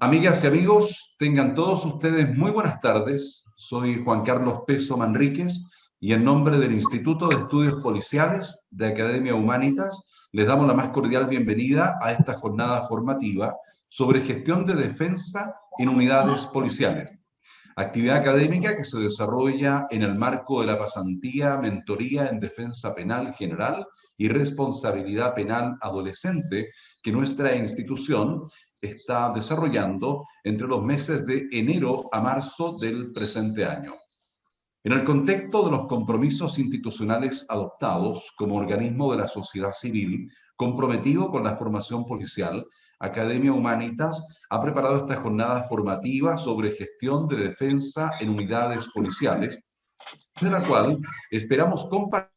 Amigas y amigos, tengan todos ustedes muy buenas tardes. Soy Juan Carlos Peso Manríquez y en nombre del Instituto de Estudios Policiales de Academia Humanitas les damos la más cordial bienvenida a esta jornada formativa sobre gestión de defensa en unidades policiales. Actividad académica que se desarrolla en el marco de la pasantía, mentoría en defensa penal general y responsabilidad penal adolescente que nuestra institución está desarrollando entre los meses de enero a marzo del presente año. En el contexto de los compromisos institucionales adoptados como organismo de la sociedad civil comprometido con la formación policial, Academia Humanitas ha preparado esta jornada formativa sobre gestión de defensa en unidades policiales, de la cual esperamos compartir.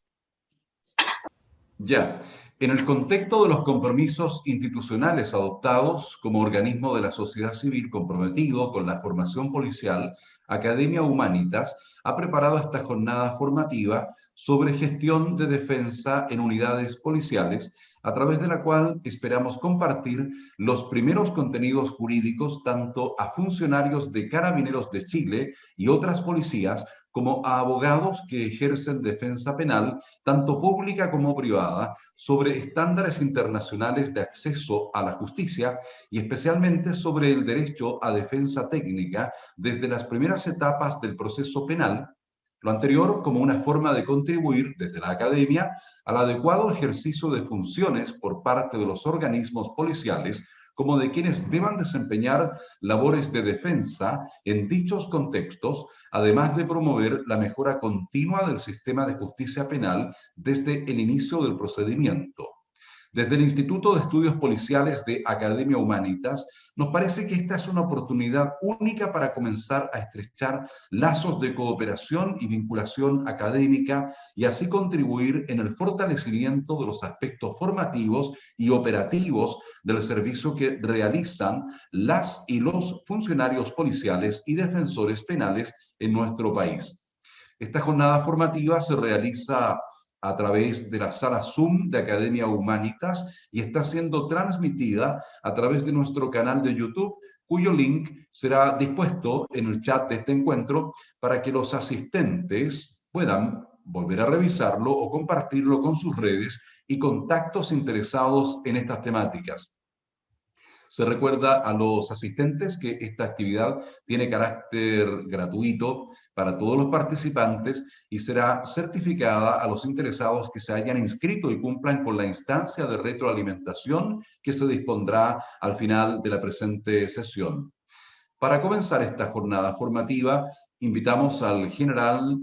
Ya, en el contexto de los compromisos institucionales adoptados como organismo de la sociedad civil comprometido con la formación policial, Academia Humanitas ha preparado esta jornada formativa sobre gestión de defensa en unidades policiales, a través de la cual esperamos compartir los primeros contenidos jurídicos tanto a funcionarios de Carabineros de Chile y otras policías como a abogados que ejercen defensa penal, tanto pública como privada, sobre estándares internacionales de acceso a la justicia y especialmente sobre el derecho a defensa técnica desde las primeras etapas del proceso penal, lo anterior como una forma de contribuir desde la academia al adecuado ejercicio de funciones por parte de los organismos policiales como de quienes deban desempeñar labores de defensa en dichos contextos, además de promover la mejora continua del sistema de justicia penal desde el inicio del procedimiento. Desde el Instituto de Estudios Policiales de Academia Humanitas, nos parece que esta es una oportunidad única para comenzar a estrechar lazos de cooperación y vinculación académica y así contribuir en el fortalecimiento de los aspectos formativos y operativos del servicio que realizan las y los funcionarios policiales y defensores penales en nuestro país. Esta jornada formativa se realiza a través de la sala Zoom de Academia Humanitas y está siendo transmitida a través de nuestro canal de YouTube, cuyo link será dispuesto en el chat de este encuentro para que los asistentes puedan volver a revisarlo o compartirlo con sus redes y contactos interesados en estas temáticas. Se recuerda a los asistentes que esta actividad tiene carácter gratuito para todos los participantes y será certificada a los interesados que se hayan inscrito y cumplan con la instancia de retroalimentación que se dispondrá al final de la presente sesión. Para comenzar esta jornada formativa, invitamos al general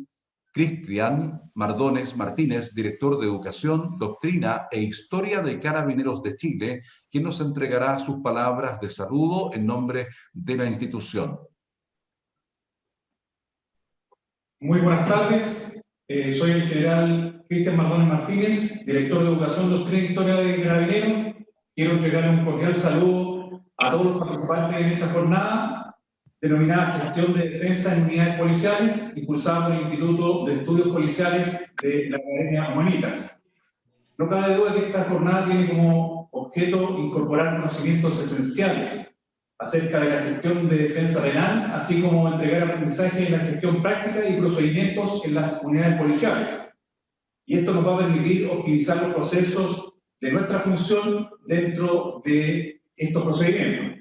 Cristian Mardones Martínez, director de Educación, Doctrina e Historia de Carabineros de Chile, quien nos entregará sus palabras de saludo en nombre de la institución. Muy buenas tardes, soy el general Cristian Mardones Martínez, director de Educación, Doctrina e Historia de Carabineros. Quiero entregar un cordial saludo a todos los participantes en esta jornada denominada Gestión de Defensa en Unidades Policiales, impulsada por el Instituto de Estudios Policiales de la Academia Humanitas. No cabe duda que esta jornada tiene como objeto incorporar conocimientos esenciales acerca de la gestión de defensa penal, así como entregar aprendizaje en la gestión práctica y procedimientos en las unidades policiales. Y esto nos va a permitir optimizar los procesos de nuestra función dentro de estos procedimientos.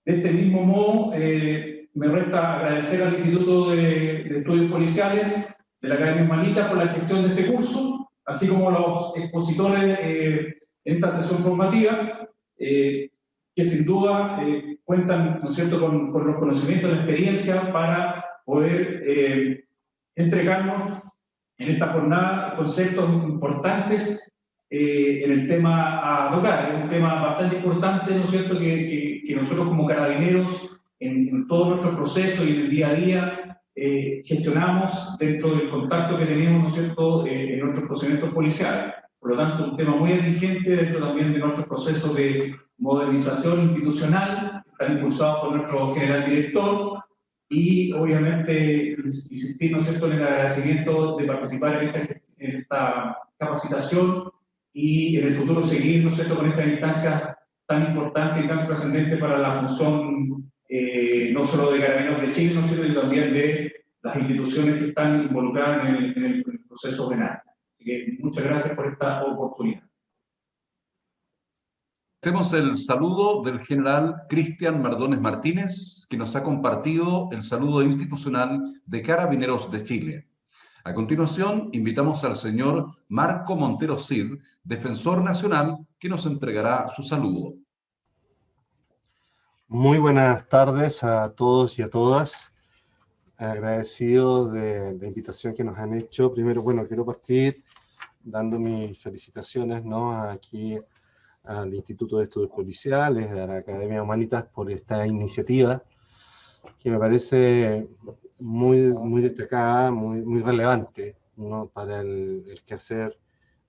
De este mismo modo, me resta agradecer al Instituto de Estudios Policiales de la Academia Humanitas por la gestión de este curso, así como los expositores en esta sesión formativa, que sin duda cuentan, ¿no es cierto?, con los conocimientos, la experiencia para poder entregarnos en esta jornada conceptos importantes en el tema a tocar. Es un tema bastante importante, ¿no es cierto?, que nosotros como carabineros en todo nuestro proceso y en el día a día gestionamos dentro del contacto que tenemos, ¿no es cierto?, en nuestros procedimientos policiales. Por lo tanto, un tema muy exigente dentro también de nuestros procesos de modernización institucional, están impulsados por nuestro general director, y obviamente insistir, ¿no es cierto?, en el agradecimiento de participar en esta capacitación y en el futuro seguir, ¿no es cierto?, con estas instancias tan importante y tan trascendente para la función no solo de Carabineros de Chile, sino también de las instituciones que están involucradas en el proceso penal. Así que muchas gracias por esta oportunidad. Hacemos el saludo del general Cristian Mardones Martínez, que nos ha compartido el saludo institucional de Carabineros de Chile. A continuación, invitamos al señor Marco Montero Cid, defensor nacional, que nos entregará su saludo. Muy buenas tardes a todos y a todas. Agradecido de la invitación que nos han hecho. Primero, bueno, quiero partir dando mis felicitaciones, ¿no?, aquí al Instituto de Estudios Policiales, a la Academia Humanitas, por esta iniciativa que me parece muy destacada, muy relevante, ¿no?, para el quehacer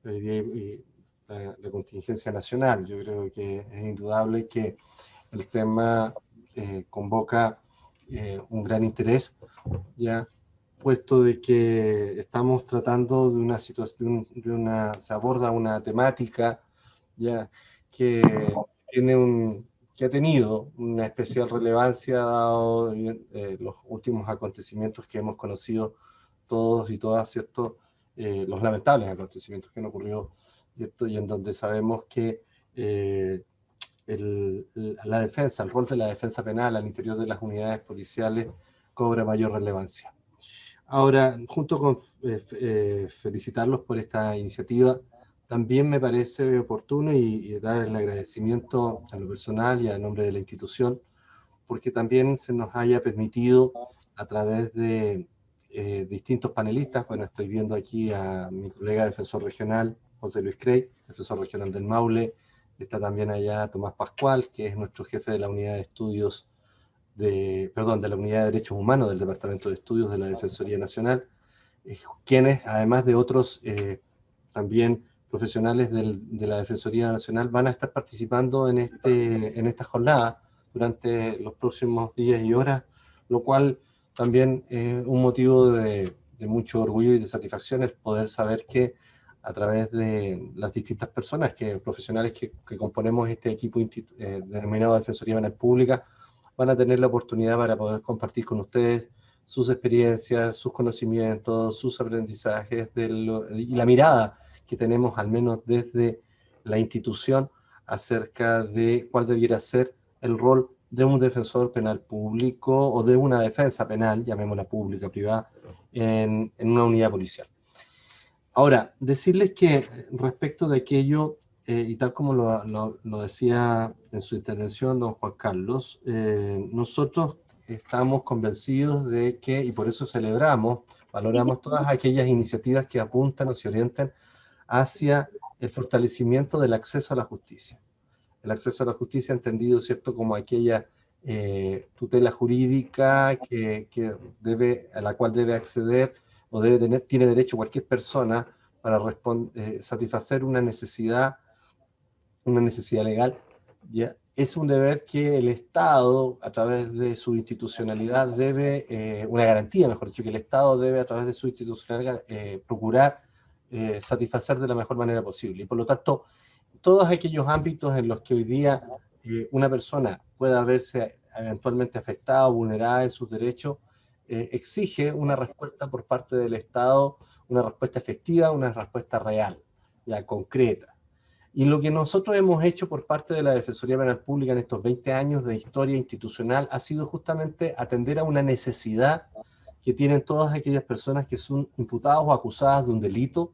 hoy día y la contingencia nacional. Yo creo que es indudable que el tema convoca un gran interés, ya puesto de que estamos tratando de una situación, se aborda una temática ya que que ha tenido una especial relevancia dado los últimos acontecimientos que hemos conocido todos y todas, ¿cierto? Los lamentables acontecimientos que han ocurrido, ¿cierto? Y en donde sabemos que la defensa, el rol de la defensa penal al interior de las unidades policiales cobra mayor relevancia. Ahora, junto con felicitarlos por esta iniciativa, también me parece oportuno y dar el agradecimiento a lo personal y a nombre de la institución, porque también se nos haya permitido a través de distintos panelistas. Bueno, estoy viendo aquí a mi colega defensor regional, José Luis Crey, defensor regional del Maule. Está también allá Tomás Pascual, que es nuestro jefe de la unidad de estudios, de la unidad de derechos humanos del Departamento de Estudios de la Defensoría Nacional, quienes, además de otros también profesionales de la Defensoría Nacional, van a estar participando en esta jornada durante los próximos días y horas, lo cual también es un motivo de mucho orgullo y de satisfacción el poder saber que a través de las distintas personas, profesionales que componemos este equipo denominado Defensoría Penal Pública, van a tener la oportunidad para poder compartir con ustedes sus experiencias, sus conocimientos, sus aprendizajes y la mirada que tenemos, al menos desde la institución, acerca de cuál debiera ser el rol de un defensor penal público o de una defensa penal, llamémosla pública, privada, en una unidad policial. Ahora, decirles que respecto de aquello, y tal como lo decía en su intervención don Juan Carlos, nosotros estamos convencidos de que, y por eso valoramos todas aquellas iniciativas que apuntan o se orientan hacia el fortalecimiento del acceso a la justicia. El acceso a la justicia entendido, ¿cierto?, como aquella tutela jurídica a la cual debe acceder o tiene derecho cualquier persona para satisfacer una necesidad legal. ¿Ya? Es un deber que el Estado, a través de su institucionalidad, una garantía, mejor dicho, que el Estado debe, a través de su institucionalidad, procurar satisfacer de la mejor manera posible. Y por lo tanto, todos aquellos ámbitos en los que hoy día una persona pueda verse eventualmente afectada o vulnerada en sus derechos, exige una respuesta por parte del Estado, una respuesta efectiva, una respuesta real, ya concreta. Y lo que nosotros hemos hecho por parte de la Defensoría Penal Pública en estos 20 años de historia institucional ha sido justamente atender a una necesidad que tienen todas aquellas personas que son imputadas o acusadas de un delito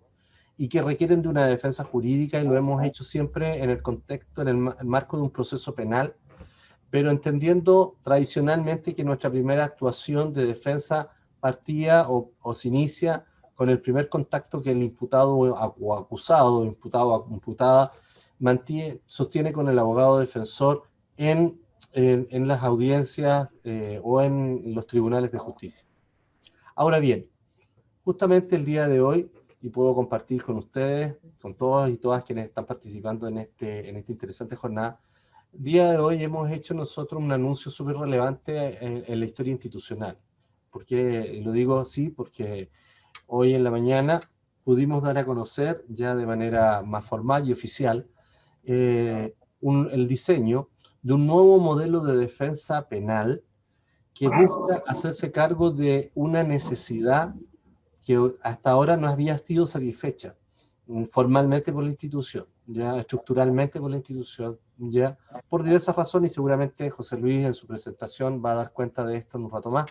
y que requieren de una defensa jurídica, y lo hemos hecho siempre en el contexto, en el marco de un proceso penal, pero entendiendo tradicionalmente que nuestra primera actuación de defensa partía o se inicia con el primer contacto que el imputado o acusado, imputado o imputada, sostiene con el abogado defensor en las audiencias o en los tribunales de justicia. Ahora bien, justamente el día de hoy, y puedo compartir con ustedes, con todos y todas quienes están participando en esta interesante jornada, el día de hoy hemos hecho nosotros un anuncio súper relevante en la historia institucional. ¿Por qué lo digo así? Porque hoy en la mañana pudimos dar a conocer, ya de manera más formal y oficial, el diseño de un nuevo modelo de defensa penal que busca hacerse cargo de una necesidad que hasta ahora no había sido satisfecha formalmente por la institución, ya estructuralmente por la institución, ya por diversas razones, y seguramente José Luis en su presentación va a dar cuenta de esto en un rato más,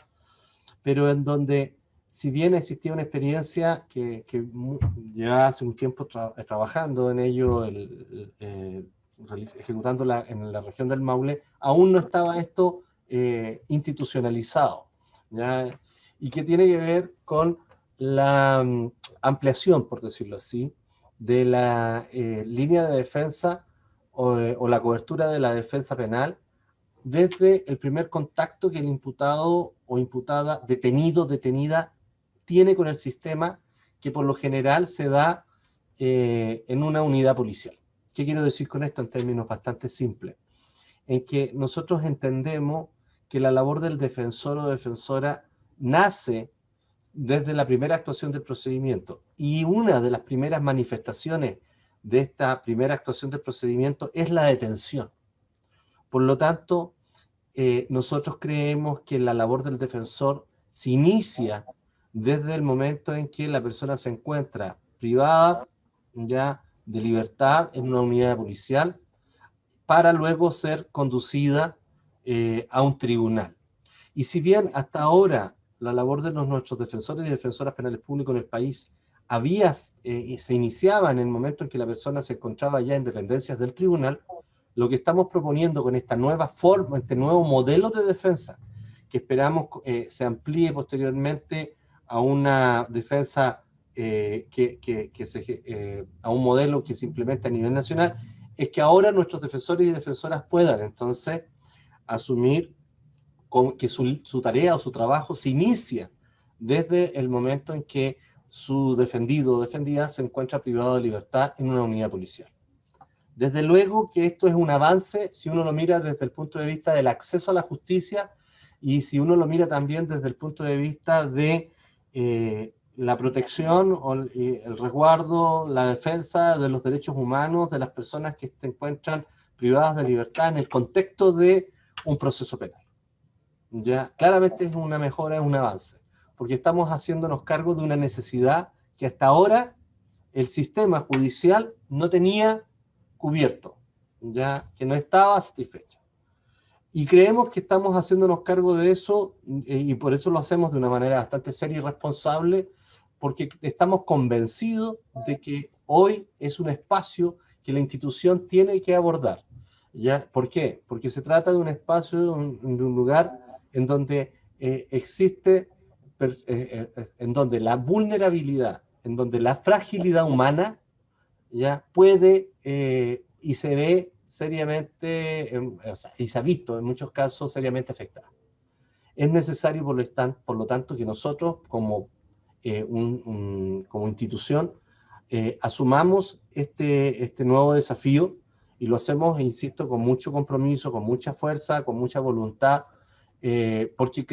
pero en donde, si bien existía una experiencia que ya hace un tiempo trabajando en ello, ejecutándola en la región del Maule, aún no estaba esto institucionalizado, ¿ya? Y que tiene que ver con la ampliación, por decirlo así, de la línea de defensa o la cobertura de la defensa penal desde el primer contacto que el imputado o imputada, detenido, detenida, tiene con el sistema, que por lo general se da en una unidad policial. ¿Qué quiero decir con esto en términos bastante simples? En que nosotros entendemos que la labor del defensor o defensora nace desde la primera actuación del procedimiento, y una de las primeras manifestaciones de esta primera actuación del procedimiento es la detención. Por lo tanto, nosotros creemos que la labor del defensor se inicia desde el momento en que la persona se encuentra privada ya de libertad en una unidad policial, para luego ser conducida a un tribunal. Y si bien hasta ahora la labor de nuestros defensores y defensoras penales públicos en el país se iniciaba en el momento en que la persona se encontraba ya en dependencias del tribunal, lo que estamos proponiendo con esta nueva forma, este nuevo modelo de defensa, que esperamos se amplíe posteriormente a una defensa, a un modelo que se implemente a nivel nacional, es que ahora nuestros defensores y defensoras puedan entonces asumir que su tarea o su trabajo se inicia desde el momento en que su defendido o defendida se encuentra privado de libertad en una unidad policial. Desde luego que esto es un avance si uno lo mira desde el punto de vista del acceso a la justicia, y si uno lo mira también desde el punto de vista de la protección, el resguardo, la defensa de los derechos humanos de las personas que se encuentran privadas de libertad en el contexto de un proceso penal. Ya, claramente es una mejora, es un avance, porque estamos haciéndonos cargo de una necesidad que hasta ahora el sistema judicial no tenía cubierto, ya que no estaba satisfecho. Y creemos que estamos haciéndonos cargo de eso, y por eso lo hacemos de una manera bastante seria y responsable, porque estamos convencidos de que hoy es un espacio que la institución tiene que abordar. ¿Ya? ¿Por qué? Porque se trata de un espacio, de un lugar en donde en donde la vulnerabilidad, en donde la fragilidad humana ya puede y se ve seriamente, y se ha visto en muchos casos seriamente afectada. Es necesario, por lo tanto, que nosotros como institución asumamos este nuevo desafío, y lo hacemos, insisto, con mucho compromiso, con mucha fuerza, con mucha voluntad, porque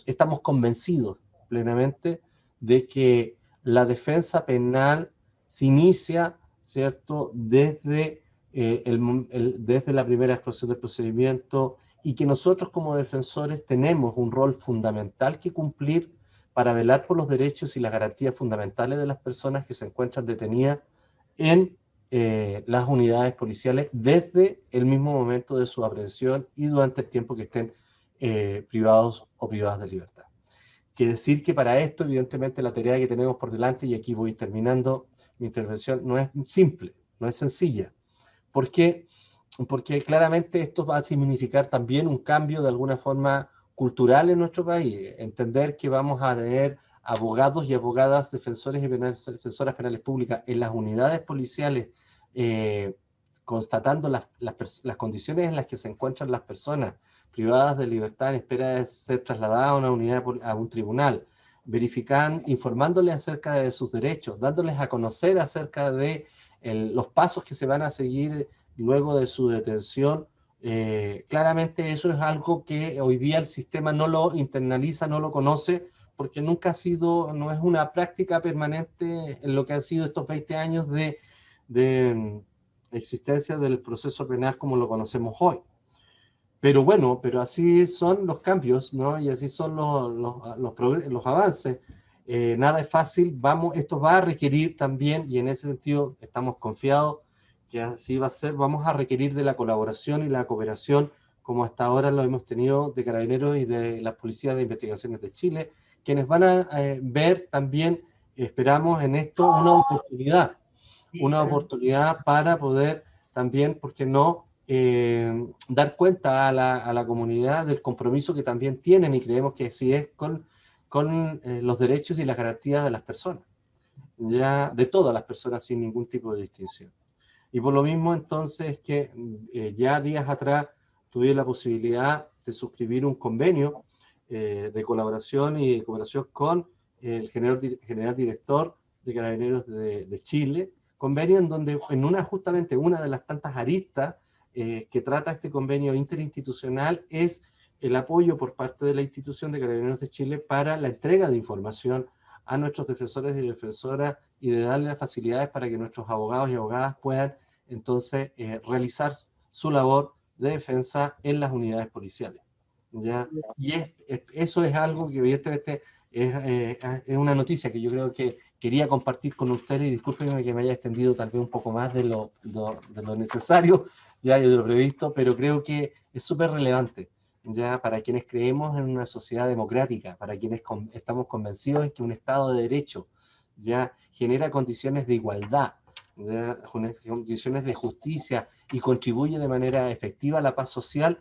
estamos convencidos plenamente de que la defensa penal se inicia, ¿cierto?, desde la primera actuación del procedimiento, y que nosotros como defensores tenemos un rol fundamental que cumplir para velar por los derechos y las garantías fundamentales de las personas que se encuentran detenidas en las unidades policiales desde el mismo momento de su aprehensión y durante el tiempo que estén privados o privadas de libertad. Que decir que para esto, evidentemente, la tarea que tenemos por delante, y aquí voy terminando mi intervención, no es simple, no es sencilla. ¿Por qué? Porque claramente esto va a significar también un cambio de alguna forma cultural en nuestro país. Entender que vamos a tener abogados y abogadas, defensores y defensoras penales públicas en las unidades policiales, constatando las condiciones en las que se encuentran las personas privadas de libertad en espera de ser trasladadas a una unidad, a un tribunal, informándoles acerca de sus derechos, dándoles a conocer acerca de los pasos que se van a seguir luego de su detención. Claramente eso es algo que hoy día el sistema no lo internaliza, no lo conoce, porque nunca ha sido, no es una práctica permanente en lo que han sido estos 20 años de existencia del proceso penal como lo conocemos hoy. Pero bueno, pero así son los cambios, ¿no? Y así son los avances. Nada es fácil, esto va a requerir también, y en ese sentido estamos confiados que así va a ser, vamos a requerir de la colaboración y la cooperación, como hasta ahora lo hemos tenido, de Carabineros y de las Policías de Investigaciones de Chile, quienes van a ver también, esperamos en esto, una oportunidad para poder también, ¿por qué no?, dar cuenta a la comunidad del compromiso que también tienen, y creemos que así es con los derechos y las garantías de las personas, ya de todas las personas sin ningún tipo de distinción. Y por lo mismo entonces que ya días atrás tuve la posibilidad de suscribir un convenio de colaboración y de cooperación con el general director de Carabineros de Chile, convenio en donde justamente una de las tantas aristas que trata este convenio interinstitucional es el apoyo por parte de la institución de Carabineros de Chile para la entrega de información a nuestros defensores y defensoras, y de darle las facilidades para que nuestros abogados y abogadas puedan entonces realizar su labor de defensa en las unidades policiales, ¿ya? Y eso es algo que evidentemente es una noticia que yo creo que quería compartir con ustedes, y discúlpenme que me haya extendido tal vez un poco más de lo necesario, ya, y de lo previsto, pero creo que es súper relevante, ya, para quienes creemos en una sociedad democrática, para quienes estamos convencidos en que un Estado de Derecho ya genera condiciones de igualdad, ya, condiciones de justicia, y contribuye de manera efectiva a la paz social.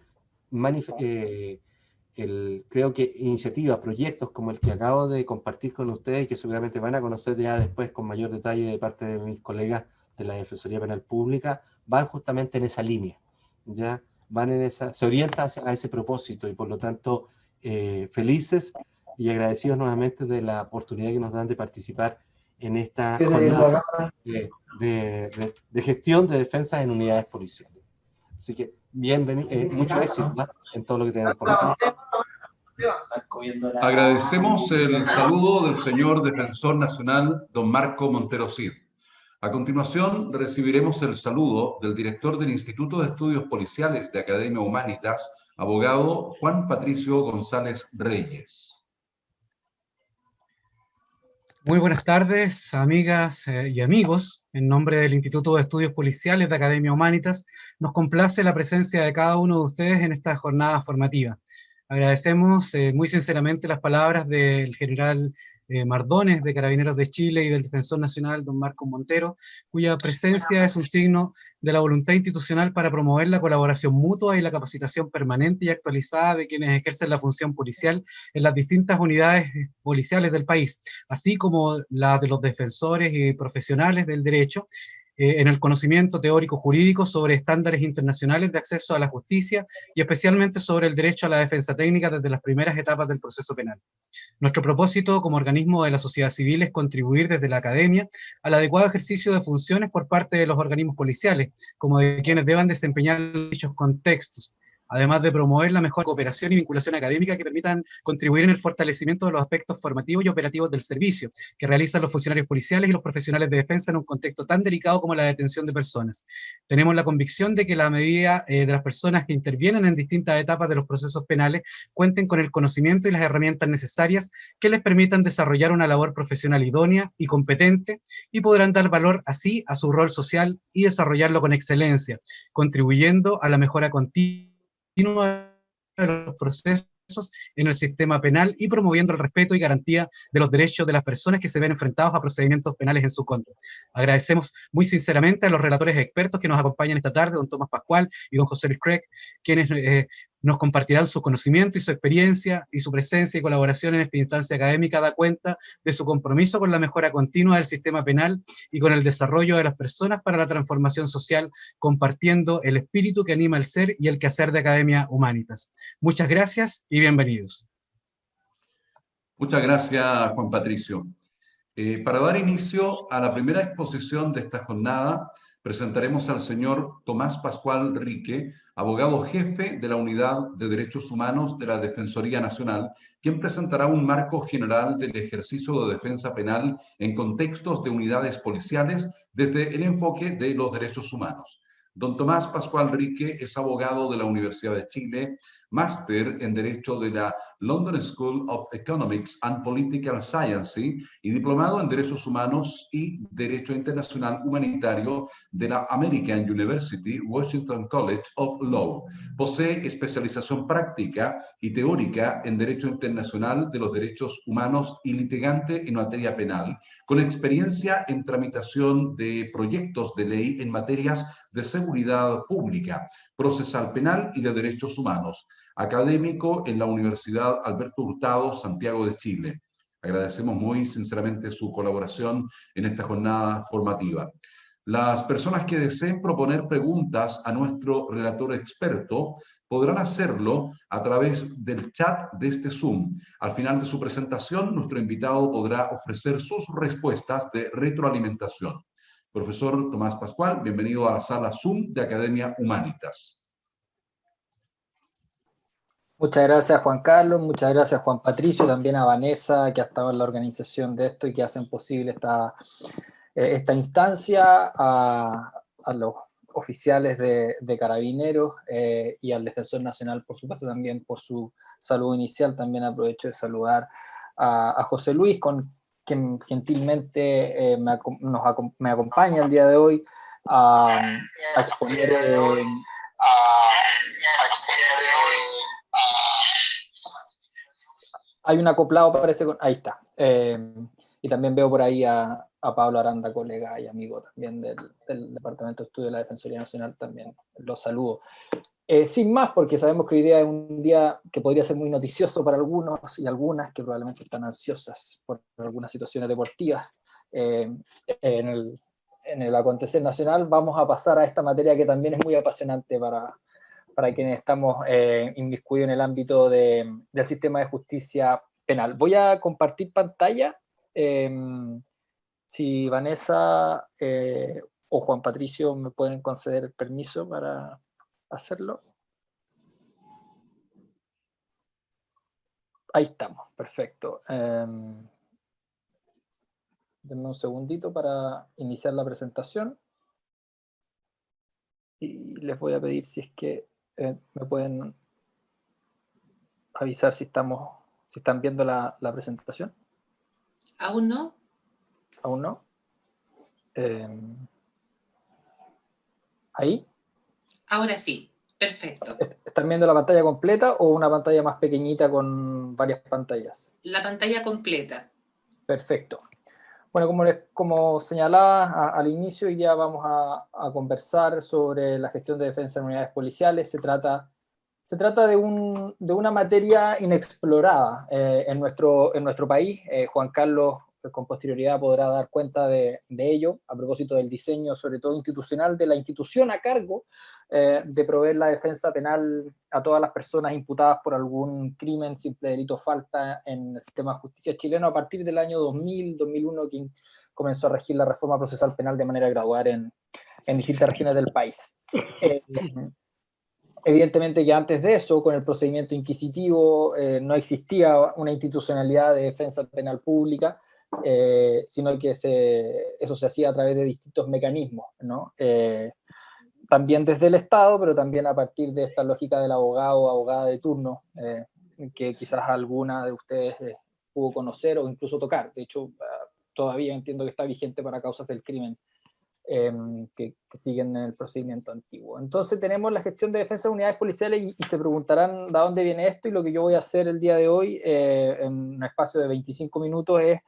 Creo que iniciativas, proyectos como el que acabo de compartir con ustedes, y que seguramente van a conocer ya después con mayor detalle de parte de mis colegas de la Defensoría Penal Pública, van justamente en esa línea, ¿ya? Se orienta a ese propósito, y por lo tanto felices y agradecidos nuevamente de la oportunidad que nos dan de participar en esta jornada de gestión de defensa en unidades policiales. Así que bienvenido, mucho éxito, ¿no?, en todo lo que tengan por ahí. Agradecemos el saludo del señor Defensor Nacional, don Marco Montero Cid. A continuación, recibiremos el saludo del director del Instituto de Estudios Policiales de Academia Humanitas, abogado Juan Patricio González Reyes. Muy buenas tardes, amigas y amigos. En nombre del Instituto de Estudios Policiales de Academia Humanitas, nos complace la presencia de cada uno de ustedes en esta jornada formativa. Agradecemos muy sinceramente las palabras del general Mardones de Carabineros de Chile y del Defensor Nacional, don Marco Montero, cuya presencia es un signo de la voluntad institucional para promover la colaboración mutua y la capacitación permanente y actualizada de quienes ejercen la función policial en las distintas unidades policiales del país, así como la de los defensores y profesionales del derecho, en el conocimiento teórico jurídico sobre estándares internacionales de acceso a la justicia, y especialmente sobre el derecho a la defensa técnica desde las primeras etapas del proceso penal. Nuestro propósito como organismo de la sociedad civil es contribuir desde la academia al adecuado ejercicio de funciones por parte de los organismos policiales, como de quienes deban desempeñar dichos contextos, además de promover la mejor cooperación y vinculación académica que permitan contribuir en el fortalecimiento de los aspectos formativos y operativos del servicio que realizan los funcionarios policiales y los profesionales de defensa en un contexto tan delicado como la detención de personas. Tenemos la convicción de que la medida de las personas que intervienen en distintas etapas de los procesos penales cuenten con el conocimiento y las herramientas necesarias que les permitan desarrollar una labor profesional idónea y competente, y podrán dar valor así a su rol social y desarrollarlo con excelencia, contribuyendo a la mejora continua de los procesos en el sistema penal y promoviendo el respeto y garantía de los derechos de las personas que se ven enfrentados a procedimientos penales en su contra. Agradecemos muy sinceramente a los relatores expertos que nos acompañan esta tarde, don Tomás Pascual y don José Luis Craig, quienes nos compartirán su conocimiento y su experiencia, y su presencia y colaboración en esta instancia académica da cuenta de su compromiso con la mejora continua del sistema penal y con el desarrollo de las personas para la transformación social, compartiendo el espíritu que anima el ser y el quehacer de Academia Humanitas. Muchas gracias y bienvenidos. Muchas gracias, Juan Patricio. Para dar inicio a la primera exposición de esta jornada, Presentaremos al señor Tomás Pascual Rique, abogado jefe de la Unidad de Derechos Humanos de la Defensoría Nacional, quien presentará un marco general del ejercicio de defensa penal en contextos de unidades policiales desde el enfoque de los derechos humanos. Don Tomás Pascual Rique es abogado de la Universidad de Chile, máster en Derecho de la London School of Economics and Political Science y diplomado en Derechos Humanos y Derecho Internacional Humanitario de la American University Washington College of Law. Posee especialización práctica y teórica en Derecho Internacional de los Derechos Humanos y litigante en materia penal, con experiencia en tramitación de proyectos de ley en materias de seguridad pública, procesal penal y de derechos humanos. Académico en la Universidad Alberto Hurtado, Santiago de Chile. Agradecemos muy sinceramente su colaboración en esta jornada formativa. Las personas que deseen proponer preguntas a nuestro relator experto podrán hacerlo a través del chat de este Zoom. Al final de su presentación, nuestro invitado podrá ofrecer sus respuestas de retroalimentación. Profesor Tomás Pascual, bienvenido a la sala Zoom de Academia Humanitas. Muchas gracias, Juan Carlos, muchas gracias, Juan Patricio, también a Vanessa, que ha estado en la organización de esto y que hacen posible esta instancia, a los oficiales de Carabineros y al Defensor Nacional, por supuesto, también por su saludo inicial. También aprovecho de saludar a José Luis, con quien gentilmente me acompaña el día de hoy a exponer... Hay un acoplado, parece, ahí está. Y también veo por ahí a Pablo Aranda, colega y amigo también del Departamento de Estudio de la Defensoría Nacional, también los saludo. Sin más, porque sabemos que hoy día es un día que podría ser muy noticioso para algunos y algunas que probablemente están ansiosas por algunas situaciones deportivas en el acontecer nacional. Vamos a pasar a esta materia que también es muy apasionante para quienes estamos inmiscuidos en el ámbito del sistema de justicia penal. Voy a compartir pantalla. Si Vanessa o Juan Patricio me pueden conceder el permiso para hacerlo. Ahí estamos, perfecto. Denme un segundito para iniciar la presentación. Y les voy a pedir si es que me pueden avisar si están viendo la presentación. ¿Aún no? ¿Aún no? ¿Ahí? Ahora sí, perfecto. ¿Están viendo la pantalla completa o una pantalla más pequeñita con varias pantallas? La pantalla completa. Perfecto. Bueno, como señalaba al inicio, hoy día vamos a conversar sobre la gestión de defensa en unidades policiales. Se trata de una materia inexplorada en nuestro país. Juan Carlos, con posterioridad, podrá dar cuenta de ello, a propósito del diseño, sobre todo institucional, de la institución a cargo de proveer la defensa penal a todas las personas imputadas por algún crimen, simple delito, falta en el sistema de justicia chileno a partir del año 2000-2001, que comenzó a regir la reforma procesal penal de manera gradual en distintas regiones del país. Evidentemente que antes de eso, con el procedimiento inquisitivo, no existía una institucionalidad de defensa penal pública, sino que eso se hacía a través de distintos mecanismos, ¿no? También desde el Estado, pero también a partir de esta lógica del abogado o abogada de turno, que quizás alguna de ustedes pudo conocer o incluso tocar. De hecho, todavía entiendo que está vigente para causas del crimen que siguen en el procedimiento antiguo. Entonces tenemos la gestión de defensa de unidades policiales y se preguntarán de dónde viene esto, y lo que yo voy a hacer el día de hoy en un espacio de 25 minutos es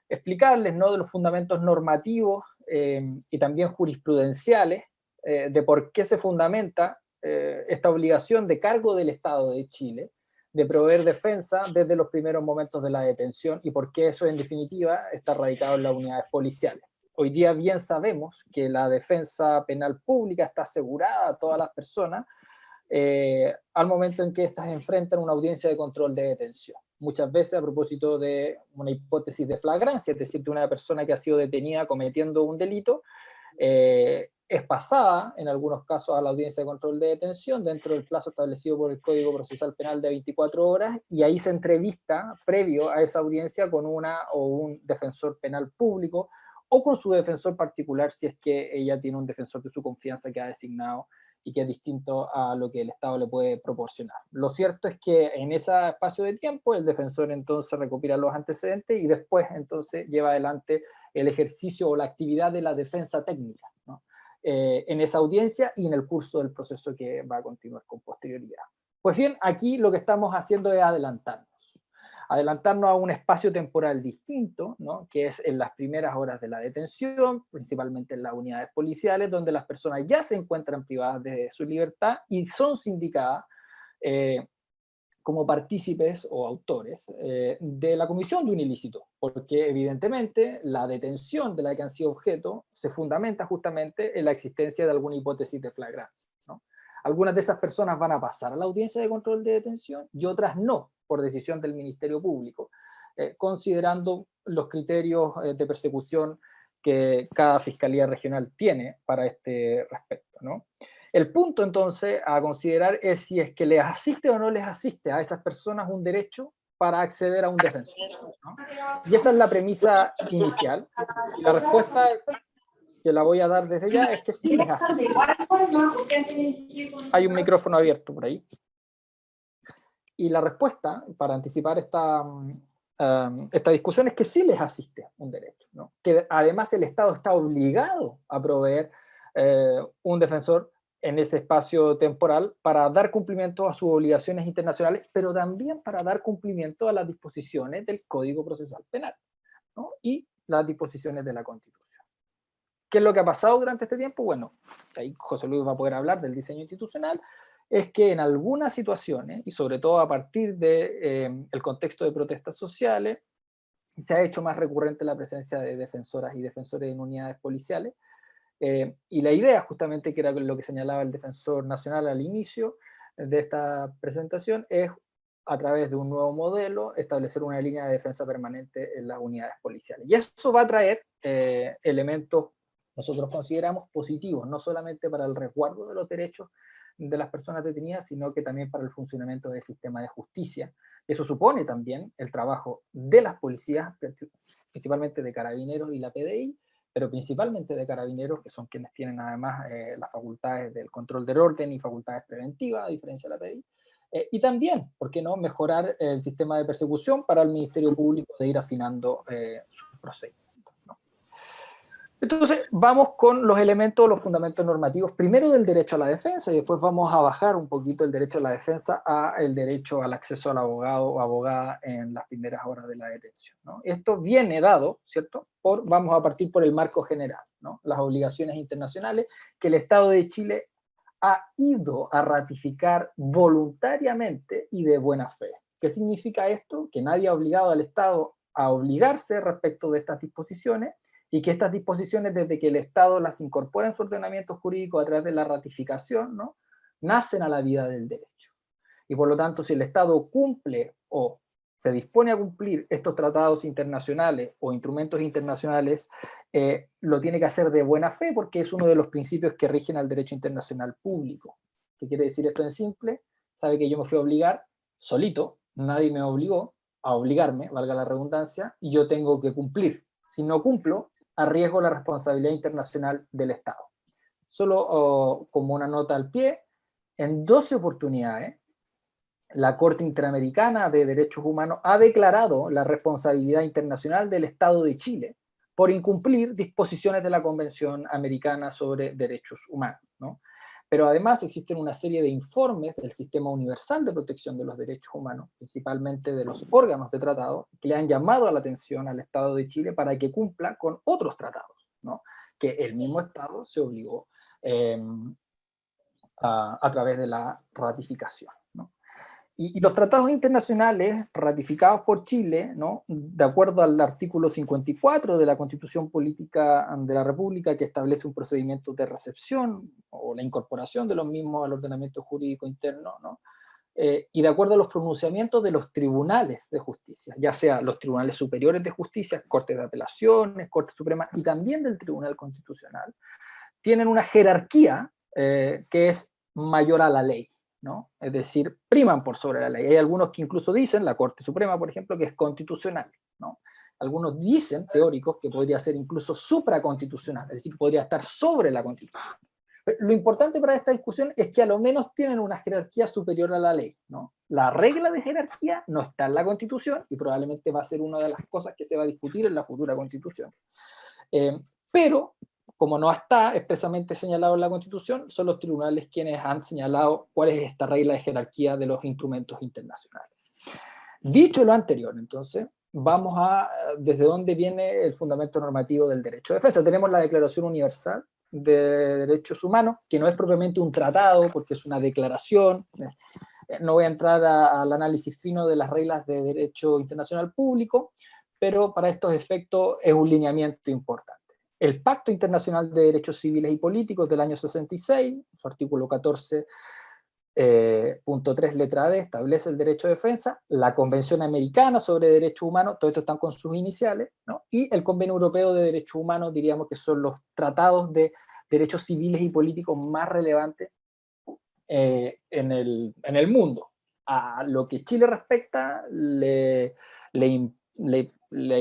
explicarles, ¿no?, de los fundamentos normativos y también jurisprudenciales de por qué se fundamenta esta obligación de cargo del Estado de Chile de proveer defensa desde los primeros momentos de la detención y por qué eso en definitiva está radicado en las unidades policiales. Hoy día bien sabemos que la defensa penal pública está asegurada a todas las personas al momento en que éstas enfrentan una audiencia de control de detención. Muchas veces a propósito de una hipótesis de flagrancia, es decir, de una persona que ha sido detenida cometiendo un delito es pasada, en algunos casos, a la audiencia de control de detención dentro del plazo establecido por el Código Procesal Penal de 24 horas, y ahí se entrevista previo a esa audiencia con una o un defensor penal público o con su defensor particular si es que ella tiene un defensor de su confianza que ha designado y que es distinto a lo que el Estado le puede proporcionar. Lo cierto es que en ese espacio de tiempo el defensor entonces recopila los antecedentes y después entonces lleva adelante el ejercicio o la actividad de la defensa técnica, ¿no? En esa audiencia y en el curso del proceso que va a continuar con posterioridad. Pues bien, aquí lo que estamos haciendo es adelantarnos a un espacio temporal distinto, ¿no? Que es en las primeras horas de la detención, principalmente en las unidades policiales, donde las personas ya se encuentran privadas de su libertad y son sindicadas como partícipes o autores de la comisión de un ilícito, porque evidentemente la detención de la que han sido objeto se fundamenta justamente en la existencia de alguna hipótesis de flagrancia, ¿no? Algunas de esas personas van a pasar a la audiencia de control de detención y otras no, por decisión del Ministerio Público, considerando los criterios de persecución que cada Fiscalía Regional tiene para este respecto, ¿no? El punto entonces a considerar es si es que les asiste o no les asiste a esas personas un derecho para acceder a un defensor, ¿no? Y esa es la premisa inicial. Y la respuesta que la voy a dar desde ya es que sí les asiste. Hay un micrófono abierto por ahí. Y la respuesta, para anticipar esta discusión, es que sí les asiste un derecho, ¿no? Que además el Estado está obligado a proveer un defensor en ese espacio temporal para dar cumplimiento a sus obligaciones internacionales, pero también para dar cumplimiento a las disposiciones del Código Procesal Penal, ¿no? Y las disposiciones de la Constitución. ¿Qué es lo que ha pasado durante este tiempo? Bueno, ahí José Luis va a poder hablar del diseño institucional. Es que en algunas situaciones, y sobre todo a partir del contexto de protestas sociales, se ha hecho más recurrente la presencia de defensoras y defensores en unidades policiales, y la idea justamente, que era lo que señalaba el defensor nacional al inicio de esta presentación, es a través de un nuevo modelo establecer una línea de defensa permanente en las unidades policiales. Y eso va a traer elementos, nosotros consideramos, positivos, no solamente para el resguardo de los derechos de las personas detenidas, sino que también para el funcionamiento del sistema de justicia. Eso supone también el trabajo de las policías, principalmente de Carabineros y la PDI, pero principalmente de Carabineros, que son quienes tienen además las facultades del control del orden y facultades preventivas, a diferencia de la PDI, y también, ¿por qué no?, mejorar el sistema de persecución para el Ministerio Público de ir afinando sus procedimientos, ¿no? Entonces, vamos con los elementos, los fundamentos normativos, primero del derecho a la defensa, y después vamos a bajar un poquito el derecho a la defensa a el derecho al acceso al abogado o abogada en las primeras horas de la detención, ¿no? Esto viene dado, ¿cierto?, vamos a partir por el marco general, ¿no? Las obligaciones internacionales que el Estado de Chile ha ido a ratificar voluntariamente y de buena fe. ¿Qué significa esto? Que nadie ha obligado al Estado a obligarse respecto de estas disposiciones, y que estas disposiciones, desde que el Estado las incorpora en su ordenamiento jurídico a través de la ratificación, ¿no?, nacen a la vida del derecho. Y por lo tanto, si el Estado cumple o se dispone a cumplir estos tratados internacionales o instrumentos internacionales, lo tiene que hacer de buena fe, porque es uno de los principios que rigen al derecho internacional público. ¿Qué quiere decir esto en simple? Sabe que yo me fui a obligar solito, nadie me obligó a obligarme, valga la redundancia, y yo tengo que cumplir. Si no cumplo, arriesgo la responsabilidad internacional del Estado. Solo como una nota al pie, en 12 oportunidades, la Corte Interamericana de Derechos Humanos ha declarado la responsabilidad internacional del Estado de Chile por incumplir disposiciones de la Convención Americana sobre Derechos Humanos, ¿no? Pero además existen una serie de informes del Sistema Universal de Protección de los Derechos Humanos, principalmente de los órganos de tratado, que le han llamado a la atención al Estado de Chile para que cumpla con otros tratados, ¿no?, que el mismo Estado se obligó a través de la ratificación, ¿no? Y los tratados internacionales ratificados por Chile, ¿no?, de acuerdo al artículo 54 de la Constitución Política de la República, que establece un procedimiento de recepción o la incorporación de los mismos al ordenamiento jurídico interno, ¿no?, y de acuerdo a los pronunciamientos de los tribunales de justicia, ya sea los tribunales superiores de justicia, Cortes de Apelaciones, Corte Suprema, y también del Tribunal Constitucional, tienen una jerarquía que es mayor a la ley, ¿no? Es decir, priman por sobre la ley. Hay algunos que incluso dicen, la Corte Suprema, por ejemplo, que es constitucional, ¿no? Algunos dicen, teóricos, que podría ser incluso supraconstitucional, es decir, podría estar sobre la Constitución. Lo importante para esta discusión es que a lo menos tienen una jerarquía superior a la ley, ¿no? La regla de jerarquía no está en la Constitución y probablemente va a ser una de las cosas que se va a discutir en la futura Constitución. Pero, como no está expresamente señalado en la Constitución, son los tribunales quienes han señalado cuál es esta regla de jerarquía de los instrumentos internacionales. Dicho lo anterior, entonces, vamos a desde dónde viene el fundamento normativo del derecho de defensa. Tenemos la Declaración Universal de Derechos Humanos, que no es propiamente un tratado, porque es una declaración. No voy a entrar al análisis fino de las reglas de derecho internacional público, pero para estos efectos es un lineamiento importante. El Pacto Internacional de Derechos Civiles y Políticos del año 66, su artículo 14.3 letra D, establece el derecho de defensa. La Convención Americana sobre Derechos Humanos, todo esto están con sus iniciales, ¿no? Y el Convenio Europeo de Derechos Humanos, diríamos que son los tratados de derechos civiles y políticos más relevantes en el mundo. A lo que Chile respecta, le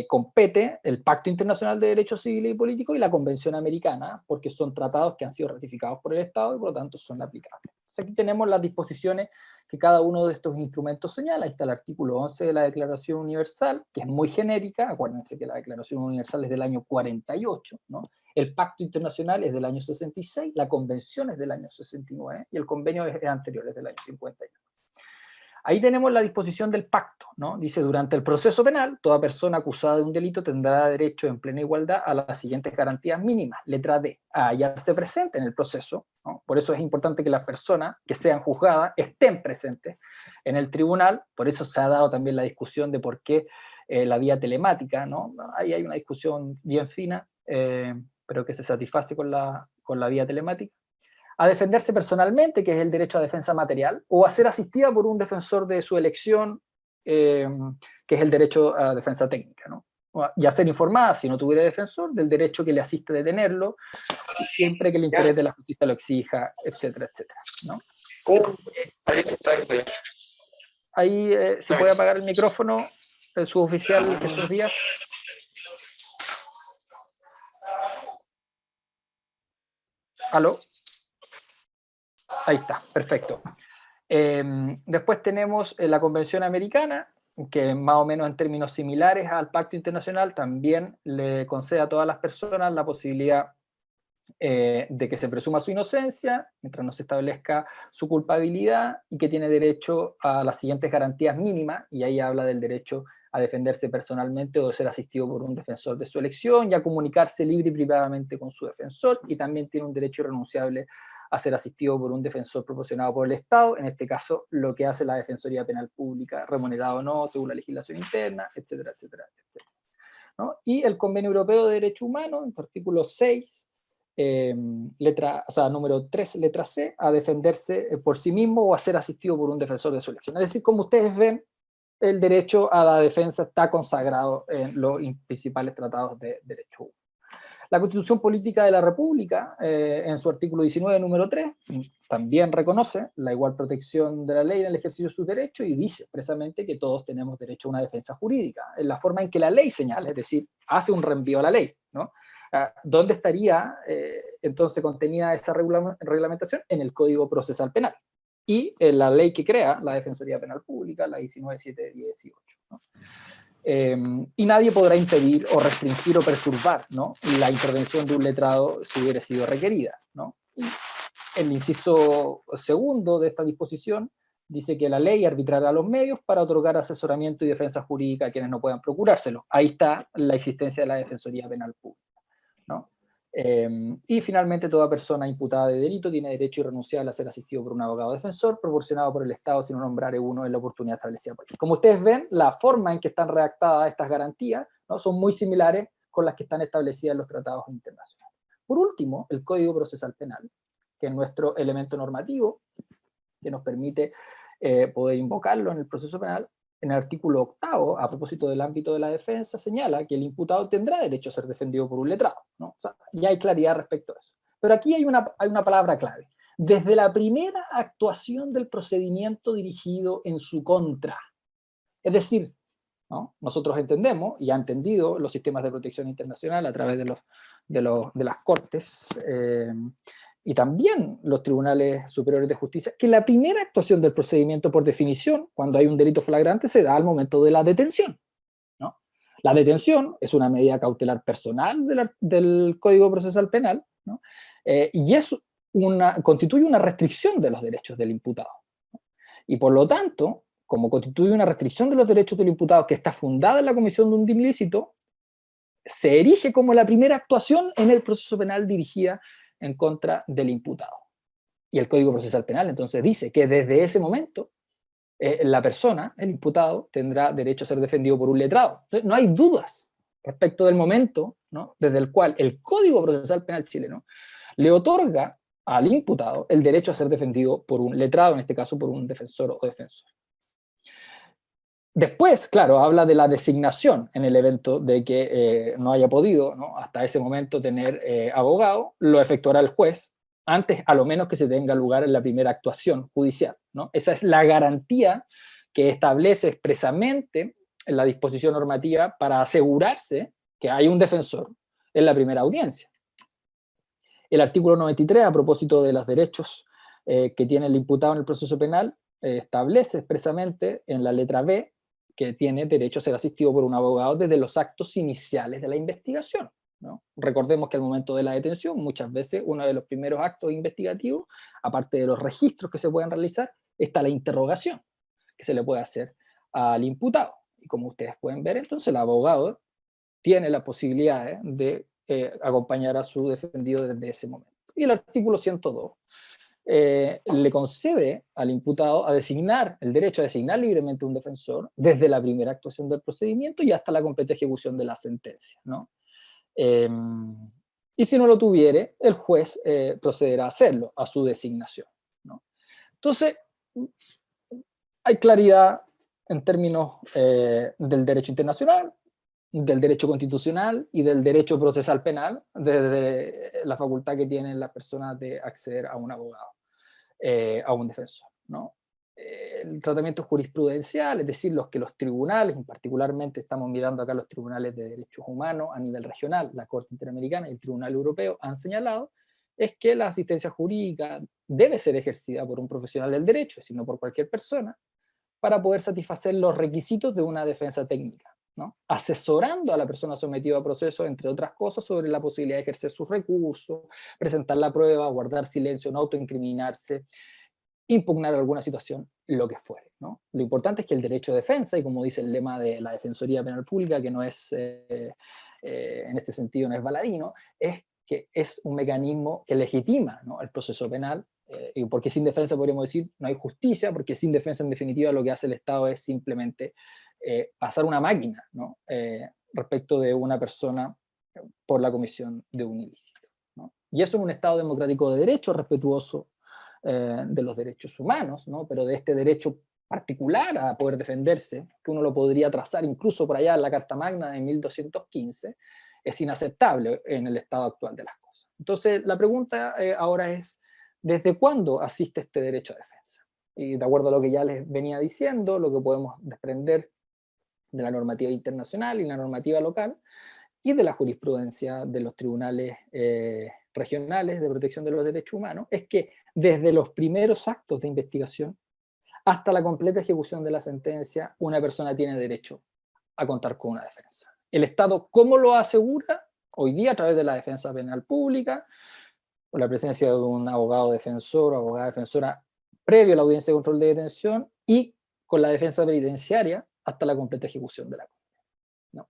compete el Pacto Internacional de Derechos Civiles y Políticos y la Convención Americana, porque son tratados que han sido ratificados por el Estado y por lo tanto son aplicables. Entonces, aquí tenemos las disposiciones que cada uno de estos instrumentos señala. Ahí está el artículo 11 de la Declaración Universal, que es muy genérica. Acuérdense que la Declaración Universal es del año 48, ¿no? El Pacto Internacional es del año 66, la Convención es del año 69 y el convenio es anterior, es del año 51. Ahí tenemos la disposición del pacto, ¿no? Dice, durante el proceso penal, toda persona acusada de un delito tendrá derecho en plena igualdad a las siguientes garantías mínimas. Letra D, a hallarse presente en el proceso, ¿no? Por eso es importante que las personas que sean juzgadas estén presentes en el tribunal. Por eso se ha dado también la discusión de por qué la vía telemática, ¿no? Ahí hay una discusión bien fina, pero que se satisface con la vía telemática. A defenderse personalmente, que es el derecho a defensa material, o a ser asistida por un defensor de su elección, que es el derecho a defensa técnica, ¿no? Y a ser informada, si no tuviera defensor, del derecho que le asiste a detenerlo, siempre que el interés de la justicia lo exija, etcétera, etcétera, ¿no? Ahí, si puede apagar el micrófono, el suboficial Jesús Díaz. ¿Aló? Ahí está, perfecto. Después tenemos la Convención Americana, que más o menos en términos similares al Pacto Internacional también le concede a todas las personas la posibilidad de que se presuma su inocencia, mientras no se establezca su culpabilidad, y que tiene derecho a las siguientes garantías mínimas, y ahí habla del derecho a defenderse personalmente o de ser asistido por un defensor de su elección, y a comunicarse libre y privadamente con su defensor, y también tiene un derecho irrenunciable a ser asistido por un defensor proporcionado por el Estado, en este caso lo que hace la Defensoría Penal Pública, remunerado o no, según la legislación interna, etcétera, etcétera, etcétera, ¿no? Y el Convenio Europeo de Derechos Humanos, en su artículo 6, número 3, letra C, a defenderse por sí mismo o a ser asistido por un defensor de su elección. Es decir, como ustedes ven, el derecho a la defensa está consagrado en los principales tratados de derechos humanos. La Constitución Política de la República, en su artículo 19, número 3, también reconoce la igual protección de la ley en el ejercicio de sus derechos y dice expresamente que todos tenemos derecho a una defensa jurídica, en la forma en que la ley señala, es decir, hace un reenvío a la ley, ¿no? ¿Dónde estaría entonces contenida esa reglamentación? En el Código Procesal Penal y en la ley que crea la Defensoría Penal Pública, la 19.718, ¿no? Y nadie podrá impedir o restringir o perturbar, ¿no?, la intervención de un letrado si hubiera sido requerida, ¿no? Y el inciso segundo de esta disposición dice que la ley arbitrará los medios para otorgar asesoramiento y defensa jurídica a quienes no puedan procurárselo. Ahí está la existencia de la Defensoría Penal Pública, ¿no? Y finalmente toda persona imputada de delito tiene derecho irrenunciable a ser asistido por un abogado defensor proporcionado por el Estado si no nombrare uno en la oportunidad establecida por él. Como ustedes ven, la forma en que están redactadas estas garantías, ¿no?, son muy similares con las que están establecidas en los tratados internacionales. Por último, el Código Procesal Penal, que es nuestro elemento normativo que nos permite poder invocarlo en el proceso penal, en el artículo 8, a propósito del ámbito de la defensa, señala que el imputado tendrá derecho a ser defendido por un letrado, ¿no? O sea, ya hay claridad respecto a eso. Pero aquí hay una palabra clave. Desde la primera actuación del procedimiento dirigido en su contra. Es decir, ¿no? Nosotros entendemos, y ha entendido los sistemas de protección internacional a través de las cortes, y también los tribunales superiores de justicia, que la primera actuación del procedimiento, por definición, cuando hay un delito flagrante, se da al momento de la detención, ¿no? La detención es una medida cautelar personal del Código Procesal Penal, ¿no? Y constituye una restricción de los derechos del imputado, ¿no? Y por lo tanto, como constituye una restricción de los derechos del imputado que está fundada en la comisión de un ilícito, se erige como la primera actuación en el proceso penal dirigida en contra del imputado. Y el Código Procesal Penal entonces dice que desde ese momento la persona, el imputado, tendrá derecho a ser defendido por un letrado. Entonces, no hay dudas respecto del momento, ¿no?, desde el cual el Código Procesal Penal chileno le otorga al imputado el derecho a ser defendido por un letrado, en este caso por un defensor o defensor. Después, claro, habla de la designación en el evento de que no haya podido, ¿no?, hasta ese momento tener abogado, lo efectuará el juez, antes a lo menos que se tenga lugar en la primera actuación judicial, ¿no? Esa es la garantía que establece expresamente en la disposición normativa para asegurarse que hay un defensor en la primera audiencia. El artículo 93, a propósito de los derechos que tiene el imputado en el proceso penal, establece expresamente en la letra B que tiene derecho a ser asistido por un abogado desde los actos iniciales de la investigación, ¿no? Recordemos que al momento de la detención, muchas veces uno de los primeros actos investigativos, aparte de los registros que se pueden realizar, está la interrogación que se le puede hacer al imputado. Y como ustedes pueden ver, entonces el abogado tiene la posibilidad de acompañar a su defendido desde ese momento. Y el artículo 102 le concede al imputado el derecho a designar libremente un defensor desde la primera actuación del procedimiento y hasta la completa ejecución de la sentencia, ¿no? Y si no lo tuviere, el juez procederá a hacerlo, a su designación, ¿no? Entonces, hay claridad en términos del derecho internacional, del derecho constitucional y del derecho procesal penal, desde la facultad que tienen las personas de acceder a un abogado, a un defensor, ¿no? El tratamiento jurisprudencial, es decir, los que los tribunales, particularmente estamos mirando acá los tribunales de derechos humanos a nivel regional, la Corte Interamericana y el Tribunal Europeo han señalado, es que la asistencia jurídica debe ser ejercida por un profesional del derecho, sino por cualquier persona, para poder satisfacer los requisitos de una defensa técnica, ¿no? Asesorando a la persona sometida a proceso, entre otras cosas, sobre la posibilidad de ejercer sus recursos, presentar la prueba, guardar silencio, no autoincriminarse, impugnar alguna situación, lo que fuere, ¿no? Lo importante es que el derecho de defensa, y como dice el lema de la Defensoría Penal Pública, que no es, en este sentido, no es baladino, es que es un mecanismo que legitima, ¿no?, el proceso penal, y porque sin defensa podríamos decir no hay justicia, porque sin defensa en definitiva lo que hace el Estado es simplemente pasar una máquina, ¿no?, respecto de una persona por la comisión de un ilícito, ¿no? Y eso en un Estado democrático de derecho, respetuoso de los derechos humanos, ¿no?, pero de este derecho particular a poder defenderse, que uno lo podría trazar incluso por allá en la Carta Magna de 1215, es inaceptable en el estado actual de las cosas. Entonces, la pregunta ahora es, ¿desde cuándo asiste este derecho a defensa? Y de acuerdo a lo que ya les venía diciendo, lo que podemos desprender de la normativa internacional y la normativa local, y de la jurisprudencia de los tribunales regionales de protección de los derechos humanos, es que desde los primeros actos de investigación hasta la completa ejecución de la sentencia, una persona tiene derecho a contar con una defensa. ¿El Estado cómo lo asegura? Hoy día a través de la defensa penal pública, con la presencia de un abogado defensor o abogada defensora previo a la audiencia de control de detención y con la defensa penitenciaria hasta la completa ejecución de la condena, ¿no?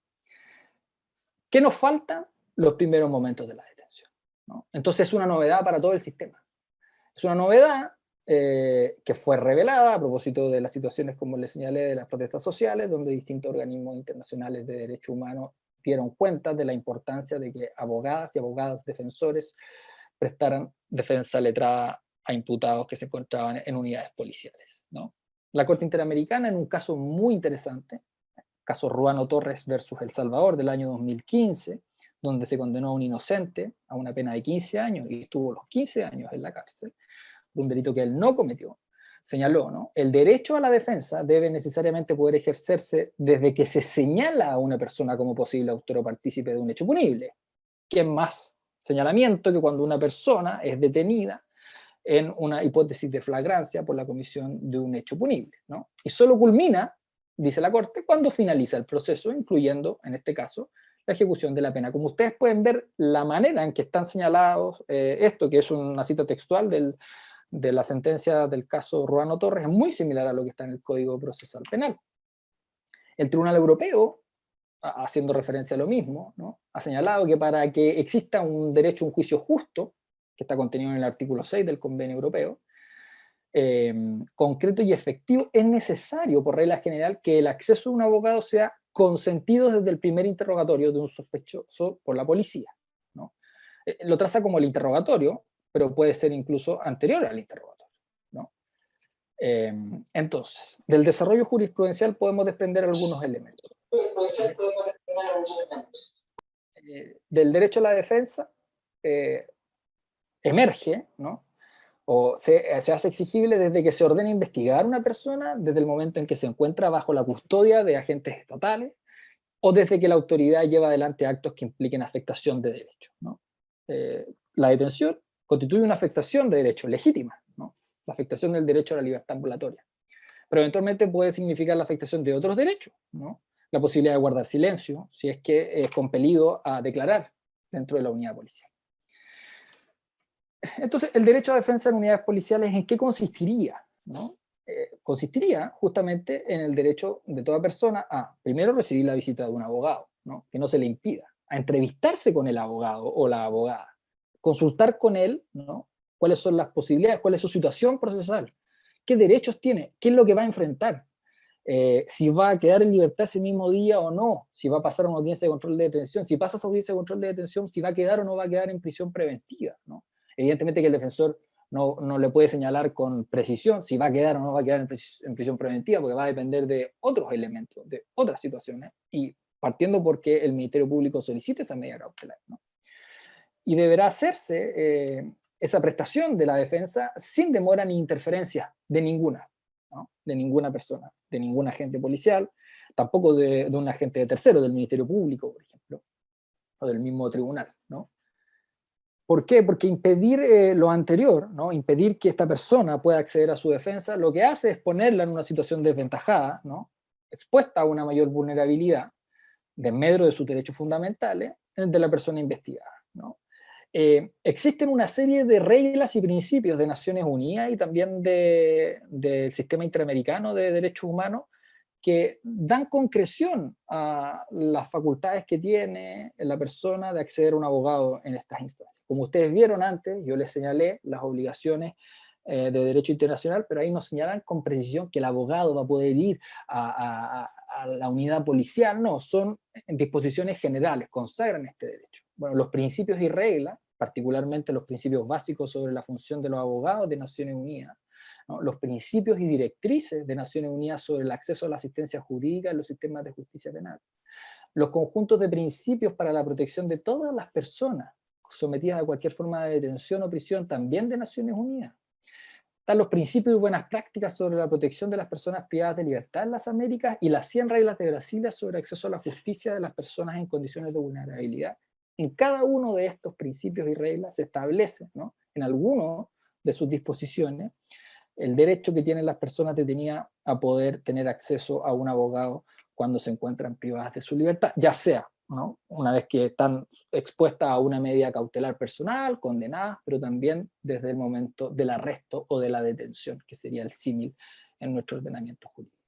¿Qué nos falta? Los primeros momentos de la detención, ¿no? Entonces es una novedad para todo el sistema. Es una novedad que fue revelada a propósito de las situaciones, como les señalé, de las protestas sociales, donde distintos organismos internacionales de derechos humanos dieron cuenta de la importancia de que abogadas y abogadas defensores prestaran defensa letrada a imputados que se encontraban en unidades policiales, ¿no? La Corte Interamericana, en un caso muy interesante, caso Ruano Torres versus El Salvador del año 2015, donde se condenó a un inocente a una pena de 15 años y estuvo los 15 años en la cárcel, por un delito que él no cometió, señaló, ¿no? El derecho a la defensa debe necesariamente poder ejercerse desde que se señala a una persona como posible autor o partícipe de un hecho punible. ¿Qué más señalamiento que cuando una persona es detenida en una hipótesis de flagrancia por la comisión de un hecho punible, ¿no? Y solo culmina, dice la Corte, cuando finaliza el proceso, incluyendo, en este caso, la ejecución de la pena. Como ustedes pueden ver, la manera en que están señalados esto, que es una cita textual de la sentencia del caso Ruano Torres, es muy similar a lo que está en el Código Procesal Penal. El Tribunal Europeo, haciendo referencia a lo mismo, ¿no?, ha señalado que para que exista un derecho a un juicio justo, que está contenido en el artículo 6 del Convenio Europeo, concreto y efectivo, es necesario, por regla general, que el acceso a un abogado sea consentido desde el primer interrogatorio de un sospechoso por la policía, ¿no? Lo traza como el interrogatorio, pero puede ser incluso anterior al interrogatorio, ¿no? Entonces, del desarrollo jurisprudencial podemos desprender algunos elementos. Del derecho a la defensa emerge, ¿no?, o se hace exigible desde que se ordena investigar a una persona, desde el momento en que se encuentra bajo la custodia de agentes estatales, o desde que la autoridad lleva adelante actos que impliquen afectación de derechos, ¿no? La detención constituye una afectación de derechos legítima, ¿no?, la afectación del derecho a la libertad ambulatoria, pero eventualmente puede significar la afectación de otros derechos, ¿no?, la posibilidad de guardar silencio, si es que es compelido a declarar dentro de la unidad policial. Entonces, el derecho a defensa en unidades policiales, ¿en qué consistiría?, ¿no? Consistiría justamente en el derecho de toda persona a, primero, recibir la visita de un abogado, ¿no?, que no se le impida, a entrevistarse con el abogado o la abogada, consultar con él, ¿no?, cuáles son las posibilidades, cuál es su situación procesal, qué derechos tiene, qué es lo que va a enfrentar, si va a quedar en libertad ese mismo día o no, si va a pasar a una audiencia de control de detención, si pasa esa audiencia de control de detención, si va a quedar o no va a quedar en prisión preventiva, ¿no? Evidentemente que el defensor no le puede señalar con precisión si va a quedar o no va a quedar en prisión preventiva, porque va a depender de otros elementos, de otras situaciones, y partiendo porque el Ministerio Público solicite esa medida cautelar, ¿no? Y deberá hacerse esa prestación de la defensa sin demora ni interferencia de ninguna, ¿no?, de ninguna persona, de ningún agente policial, tampoco de un agente de tercero, del Ministerio Público, por ejemplo, o del mismo tribunal, ¿no? ¿Por qué? Porque impedir lo anterior, ¿no?, impedir que esta persona pueda acceder a su defensa, lo que hace es ponerla en una situación desventajada, ¿no?, expuesta a una mayor vulnerabilidad, desmedro de sus derechos fundamentales, de la persona investigada, ¿no? Existen una serie de reglas y principios de Naciones Unidas y también del sistema interamericano de derechos humanos que dan concreción a las facultades que tiene la persona de acceder a un abogado en estas instancias. Como ustedes vieron antes, yo les señalé las obligaciones de derecho internacional, pero ahí nos señalan con precisión que el abogado va a poder ir a la unidad policial. No, son disposiciones generales, consagran este derecho. Bueno, los principios y reglas, particularmente los principios básicos sobre la función de los abogados de Naciones Unidas, ¿no?, los principios y directrices de Naciones Unidas sobre el acceso a la asistencia jurídica en los sistemas de justicia penal, los conjuntos de principios para la protección de todas las personas sometidas a cualquier forma de detención o prisión, también de Naciones Unidas. Están los principios y buenas prácticas sobre la protección de las personas privadas de libertad en las Américas y las 100 reglas de Brasilia sobre acceso a la justicia de las personas en condiciones de vulnerabilidad. En cada uno de estos principios y reglas se establece, ¿no?, en alguno de sus disposiciones, el derecho que tienen las personas detenidas a poder tener acceso a un abogado cuando se encuentran privadas de su libertad, ya sea, ¿no?, una vez que están expuestas a una medida cautelar personal, condenadas, pero también desde el momento del arresto o de la detención, que sería el símil en nuestro ordenamiento jurídico.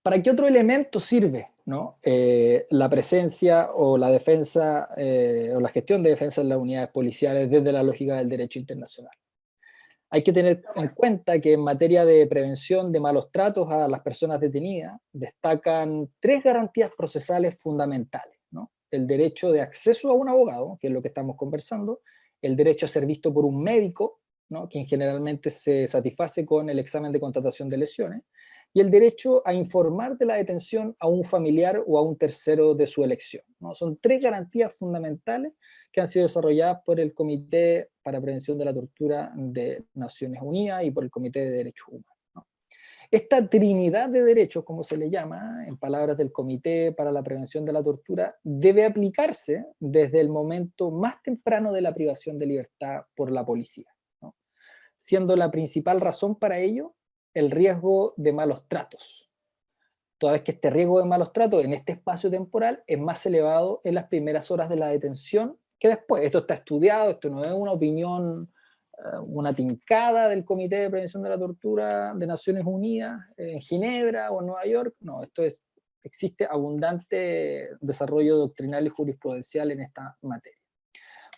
¿Para qué otro elemento sirve, ¿no?, la presencia o la defensa o la gestión de defensa en las unidades policiales desde la lógica del derecho internacional? Hay que tener en cuenta que en materia de prevención de malos tratos a las personas detenidas destacan 3 garantías procesales fundamentales, ¿no? El derecho de acceso a un abogado, que es lo que estamos conversando, el derecho a ser visto por un médico, ¿no?, quien generalmente se satisface con el examen de constatación de lesiones, y el derecho a informar de la detención a un familiar o a un tercero de su elección, ¿no? Son 3 garantías fundamentales que han sido desarrolladas por el Comité para Prevención de la Tortura de Naciones Unidas y por el Comité de Derechos Humanos, ¿no? Esta trinidad de derechos, como se le llama, en palabras del Comité para la Prevención de la Tortura, debe aplicarse desde el momento más temprano de la privación de libertad por la policía, ¿no? Siendo la principal razón para ello el riesgo de malos tratos, toda vez que este riesgo de malos tratos en este espacio temporal es más elevado en las primeras horas de la detención que después. Esto está estudiado, esto no es una opinión, una tincada del Comité de Prevención de la Tortura de Naciones Unidas en Ginebra o en Nueva York, no, existe abundante desarrollo doctrinal y jurisprudencial en esta materia.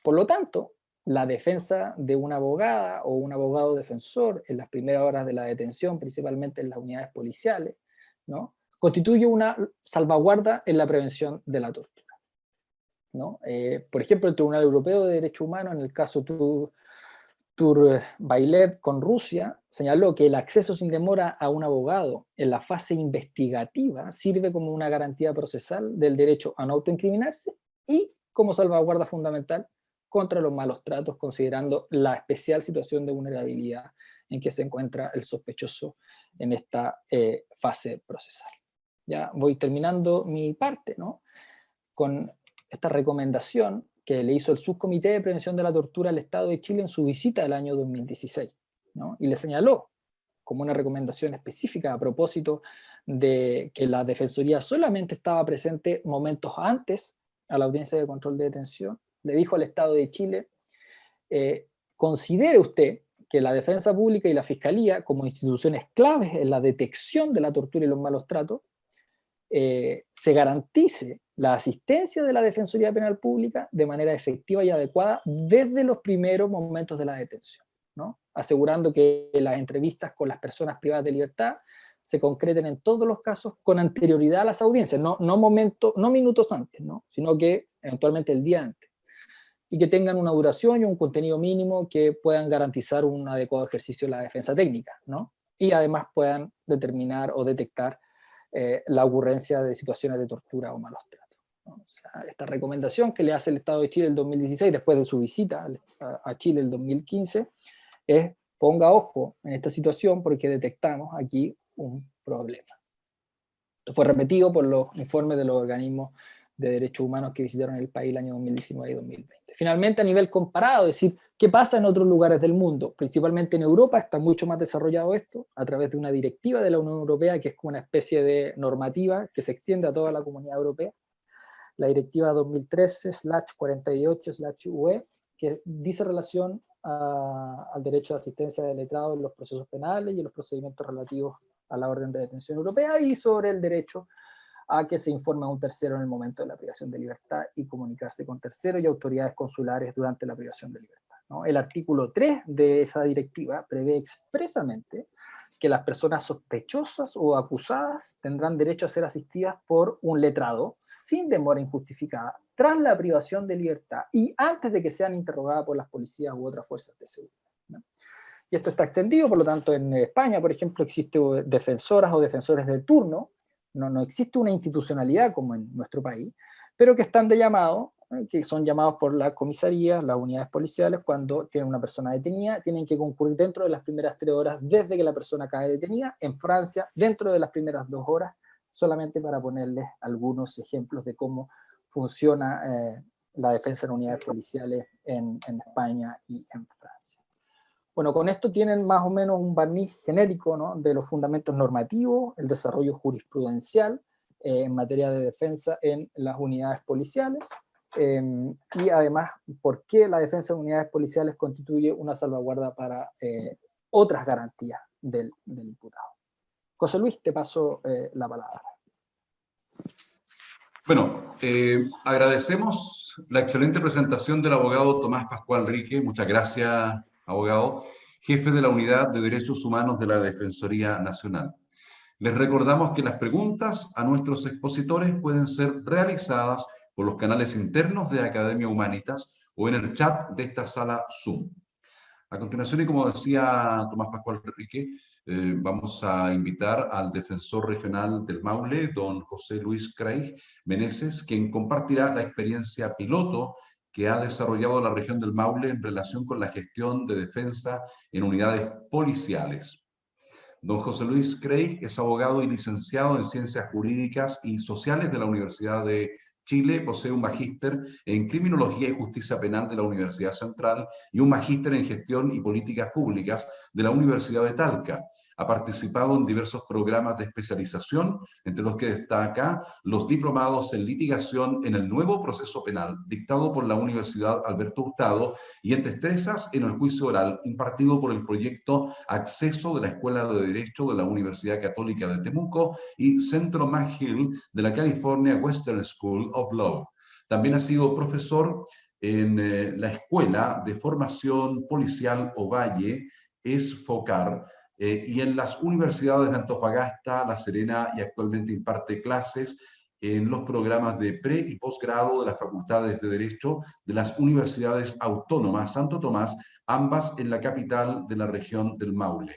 Por lo tanto, la defensa de una abogada o un abogado defensor en las primeras horas de la detención, principalmente en las unidades policiales, ¿no?, constituye una salvaguarda en la prevención de la tortura, ¿no? Por ejemplo, el Tribunal Europeo de Derechos Humanos, en el caso Turbailev con Rusia, señaló que el acceso sin demora a un abogado en la fase investigativa sirve como una garantía procesal del derecho a no autoincriminarse y como salvaguarda fundamental contra los malos tratos, considerando la especial situación de vulnerabilidad en que se encuentra el sospechoso en esta fase procesal. Ya voy terminando mi parte, ¿no?, con esta recomendación que le hizo el Subcomité de Prevención de la Tortura al Estado de Chile en su visita del año 2016, ¿no? Y le señaló como una recomendación específica a propósito de que la Defensoría solamente estaba presente momentos antes a la audiencia de control de detención. Le dijo al Estado de Chile, considere usted que la defensa pública y la fiscalía, como instituciones claves en la detección de la tortura y los malos tratos, se garantice la asistencia de la Defensoría Penal Pública de manera efectiva y adecuada desde los primeros momentos de la detención, ¿no?, asegurando que las entrevistas con las personas privadas de libertad se concreten en todos los casos con anterioridad a las audiencias, no minutos antes, ¿no?, sino que eventualmente el día antes, y que tengan una duración y un contenido mínimo que puedan garantizar un adecuado ejercicio de la defensa técnica, ¿no?, y además puedan determinar o detectar la ocurrencia de situaciones de tortura o malos tratos, ¿no? O sea, esta recomendación que le hace el Estado de Chile el 2016, después de su visita a Chile el 2015, es ponga ojo en esta situación porque detectamos aquí un problema. Esto fue repetido por los informes de los organismos de derechos humanos que visitaron el país el año 2019 y 2020. Finalmente, a nivel comparado, es decir, ¿qué pasa en otros lugares del mundo? Principalmente en Europa está mucho más desarrollado esto, a través de una directiva de la Unión Europea, que es como una especie de normativa que se extiende a toda la Comunidad Europea, la directiva 2013/48/UE, que dice relación al derecho de asistencia de letrados en los procesos penales y en los procedimientos relativos a la orden de detención europea, y sobre el derecho a que se informe a un tercero en el momento de la privación de libertad y comunicarse con terceros y autoridades consulares durante la privación de libertad, ¿no? El artículo 3 de esa directiva prevé expresamente que las personas sospechosas o acusadas tendrán derecho a ser asistidas por un letrado sin demora injustificada tras la privación de libertad y antes de que sean interrogadas por las policías u otras fuerzas de seguridad, ¿no? Y esto está extendido, por lo tanto, en España, por ejemplo, existen defensoras o defensores de turno. No existe una institucionalidad como en nuestro país, pero que están de llamado, que son llamados por la comisaría, las unidades policiales, cuando tienen una persona detenida, tienen que concurrir dentro de las primeras 3 horas desde que la persona cae detenida. En Francia, dentro de las primeras 2 horas, solamente para ponerles algunos ejemplos de cómo funciona la defensa en unidades policiales en España y en Francia. Bueno, con esto tienen más o menos un barniz genérico, ¿no?, de los fundamentos normativos, el desarrollo jurisprudencial en materia de defensa en las unidades policiales, y además por qué la defensa en unidades policiales constituye una salvaguarda para otras garantías del imputado. José Luis, te paso la palabra. Bueno, agradecemos la excelente presentación del abogado Tomás Pascual Rique. Muchas gracias, abogado, jefe de la Unidad de Derechos Humanos de la Defensoría Nacional. Les recordamos que las preguntas a nuestros expositores pueden ser realizadas por los canales internos de Academia Humanitas o en el chat de esta sala Zoom. A continuación, y como decía Tomás Pascual Enrique, vamos a invitar al defensor regional del Maule, don José Luis Craig Meneses, quien compartirá la experiencia piloto que ha desarrollado la región del Maule en relación con la gestión de defensa en unidades policiales. Don José Luis Craig es abogado y licenciado en Ciencias Jurídicas y Sociales de la Universidad de Chile, posee un magíster en Criminología y Justicia Penal de la Universidad Central y un magíster en Gestión y Políticas Públicas de la Universidad de Talca. Ha participado en diversos programas de especialización, entre los que destaca los diplomados en litigación en el nuevo proceso penal, dictado por la Universidad Alberto Hurtado, y en destrezas en el juicio oral, impartido por el proyecto Acceso de la Escuela de Derecho de la Universidad Católica de Temuco y Centro McGill de la California Western School of Law. También ha sido profesor en la Escuela de Formación Policial Ovalle, ESFOCAR, y en las universidades de Antofagasta, La Serena, y actualmente imparte clases en los programas de pre- y posgrado de las facultades de Derecho de las universidades autónomas Santo Tomás, ambas en la capital de la región del Maule.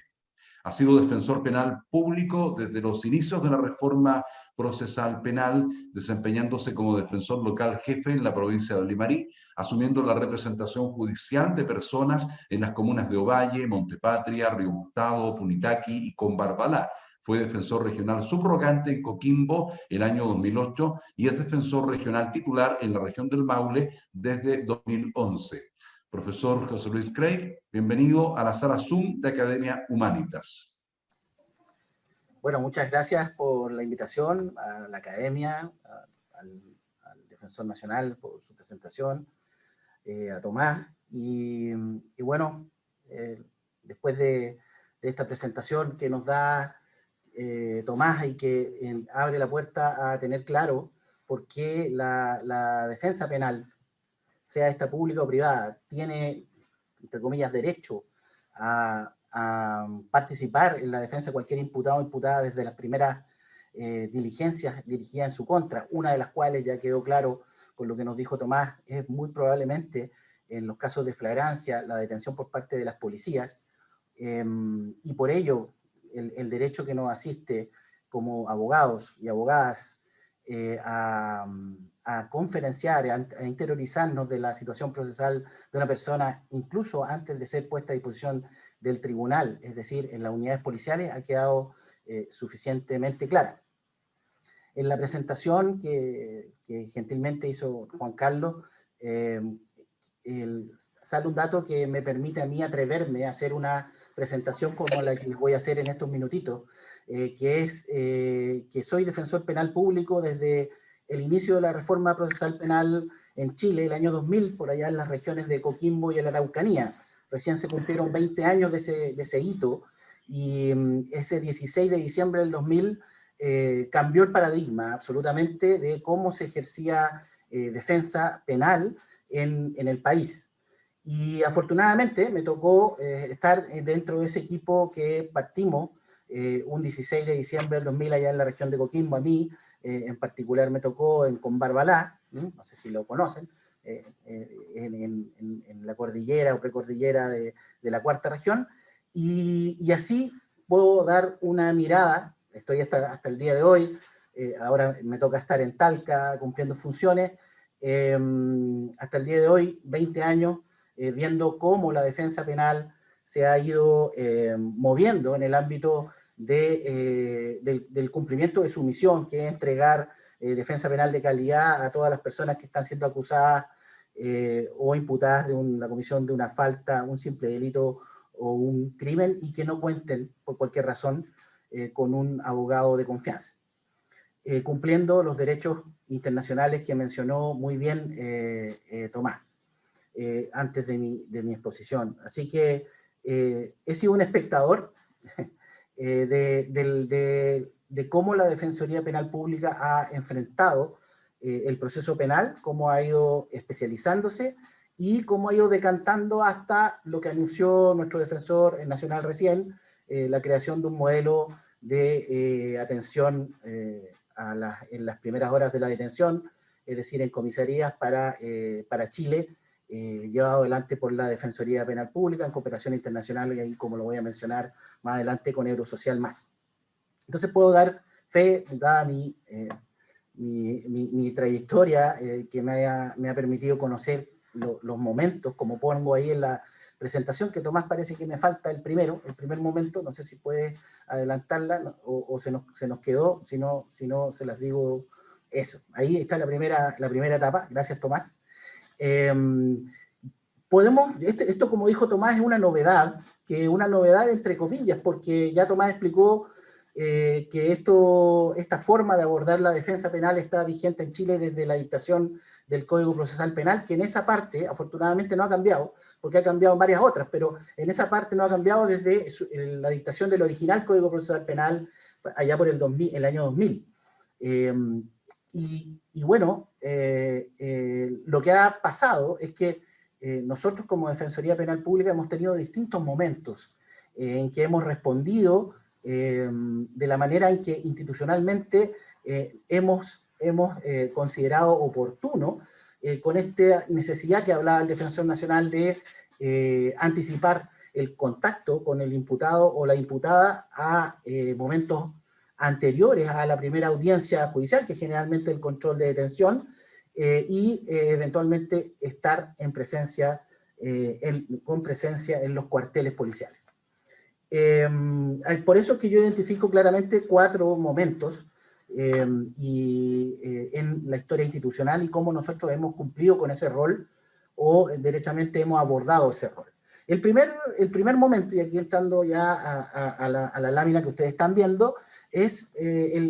Ha sido defensor penal público desde los inicios de la reforma procesal penal, desempeñándose como defensor local jefe en la provincia de Limarí, asumiendo la representación judicial de personas en las comunas de Ovalle, Montepatria, Río Hurtado, Punitaqui y Combarbalá. Fue defensor regional subrogante en Coquimbo el año 2008 y es defensor regional titular en la región del Maule desde 2011. Profesor José Luis Craig, bienvenido a la sala Zoom de Academia Humanitas. Bueno, muchas gracias por la invitación a la Academia, al Defensor Nacional por su presentación, a Tomás. Y bueno, después de esta presentación que nos da Tomás y que abre la puerta a tener claro por qué la defensa penal, sea esta pública o privada, tiene, entre comillas, derecho a participar en la defensa de cualquier imputado o imputada desde las primeras diligencias dirigidas en su contra, una de las cuales ya quedó claro con lo que nos dijo Tomás, es muy probablemente en los casos de flagrancia la detención por parte de las policías, y por ello el derecho que nos asiste como abogados y abogadas a conferenciar, a interiorizarnos de la situación procesal de una persona, incluso antes de ser puesta a disposición del tribunal, es decir, en las unidades policiales, ha quedado suficientemente clara. En la presentación que gentilmente hizo Juan Carlos, sale un dato que me permite a mí atreverme a hacer una presentación como la que les voy a hacer en estos minutitos, que es que soy defensor penal público desde el inicio de la reforma procesal penal en Chile, el año 2000, por allá en las regiones de Coquimbo y la Araucanía. Recién se cumplieron 20 años de ese hito, y ese 16 de diciembre del 2000 cambió el paradigma absolutamente de cómo se ejercía defensa penal en el país. Y afortunadamente me tocó estar dentro de ese equipo que partimos un 16 de diciembre del 2000 allá en la región de Coquimbo. A mí en particular me tocó en Combarbalá, no sé si lo conocen, en la cordillera o precordillera de la cuarta región, y así puedo dar una mirada. Estoy hasta el día de hoy, ahora me toca estar en Talca cumpliendo funciones, hasta el día de hoy, 20 años, viendo cómo la defensa penal se ha ido moviendo en el ámbito del cumplimiento de su misión, que es entregar defensa penal de calidad a todas las personas que están siendo acusadas o imputadas de la comisión de una falta, un simple delito o un crimen, y que no cuenten por cualquier razón con un abogado de confianza, cumpliendo los derechos internacionales que mencionó muy bien Tomás antes de mi exposición. Así que he sido un espectador de cómo la Defensoría Penal Pública ha enfrentado el proceso penal, cómo ha ido especializándose y cómo ha ido decantando hasta lo que anunció nuestro defensor nacional recién, la creación de un modelo de atención en las primeras horas de la detención, es decir, en comisarías para Chile, llevado adelante por la Defensoría Penal Pública en cooperación internacional, y ahí, como lo voy a mencionar más adelante, con Eurosocial Más. Entonces puedo dar fe, dada mi trayectoria, que me ha permitido conocer los momentos, como pongo ahí en la presentación, que Tomás parece que me falta el primer momento, no sé si puede adelantarla o se nos quedó, si no se las digo eso. Ahí está la primera etapa, gracias Tomás. Esto, como dijo Tomás, es una novedad entre comillas, porque ya Tomás explicó que esta forma de abordar la defensa penal está vigente en Chile desde la dictación del Código Procesal Penal, que en esa parte afortunadamente no ha cambiado, porque ha cambiado en varias otras, pero en esa parte no ha cambiado desde la dictación del original Código Procesal Penal allá por el año 2000. Y bueno, lo que ha pasado es que nosotros como Defensoría Penal Pública hemos tenido distintos momentos en que hemos respondido de la manera en que institucionalmente hemos considerado oportuno, con esta necesidad que hablaba el Defensor Nacional de anticipar el contacto con el imputado o la imputada a momentos anteriores a la primera audiencia judicial, que es generalmente el control de detención, y eventualmente estar en presencia, con presencia en los cuarteles policiales. Por eso es que yo identifico claramente 4 momentos en la historia institucional y cómo nosotros hemos cumplido con ese rol o derechamente hemos abordado ese rol. El primer momento, y aquí entrando ya a la lámina que ustedes están viendo, es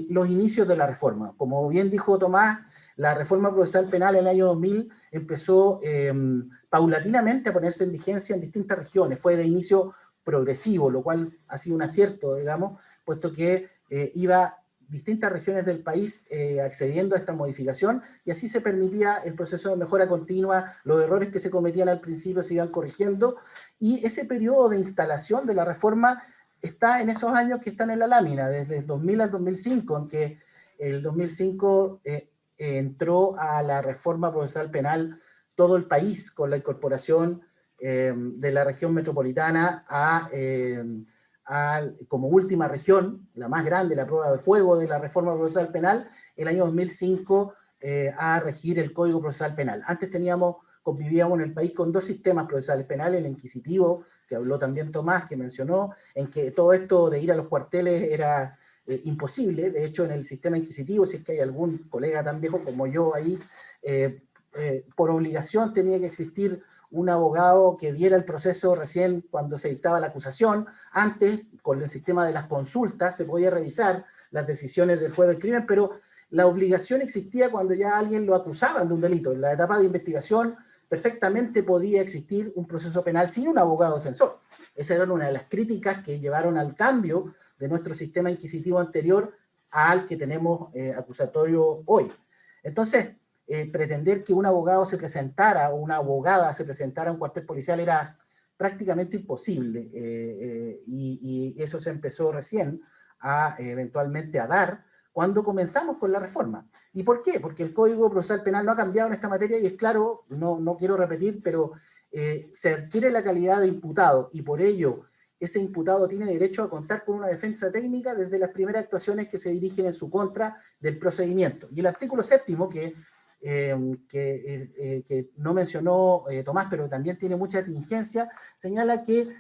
los inicios de la reforma. Como bien dijo Tomás, la reforma procesal penal en el año 2000 empezó paulatinamente a ponerse en vigencia en distintas regiones. Fue de inicio progresivo, lo cual ha sido un acierto, digamos, puesto que iba distintas regiones del país accediendo a esta modificación, y así se permitía el proceso de mejora continua, los errores que se cometían al principio se iban corrigiendo, y ese periodo de instalación de la reforma está en esos años que están en la lámina, desde el 2000 al 2005, en que el 2005 entró a la reforma procesal penal todo el país, con la incorporación de la región metropolitana como última región, la más grande, la prueba de fuego de la reforma procesal penal, el año 2005 a regir el Código Procesal Penal. Antes convivíamos en el país con 2 sistemas procesales penales, el inquisitivo, que habló también Tomás, que mencionó, en que todo esto de ir a los cuarteles era imposible. De hecho, en el sistema inquisitivo, si es que hay algún colega tan viejo como yo ahí, por obligación tenía que existir un abogado que viera el proceso recién cuando se dictaba la acusación. Antes, con el sistema de las consultas, se podía revisar las decisiones del juez del crimen, pero la obligación existía cuando ya alguien lo acusaban de un delito. En la etapa de investigación perfectamente podía existir un proceso penal sin un abogado defensor. Esa era una de las críticas que llevaron al cambio de nuestro sistema inquisitivo anterior al que tenemos acusatorio hoy. Entonces, pretender que un abogado se presentara o una abogada se presentara a un cuartel policial era prácticamente imposible, y eso se empezó recién eventualmente a dar cuando comenzamos con la reforma. ¿Y por qué? Porque el Código Procesal Penal no ha cambiado en esta materia, y es claro, no quiero repetir, pero se adquiere la calidad de imputado, y por ello ese imputado tiene derecho a contar con una defensa técnica desde las primeras actuaciones que se dirigen en su contra del procedimiento. Y el artículo 7º, que no mencionó Tomás, pero también tiene mucha tingencia, señala que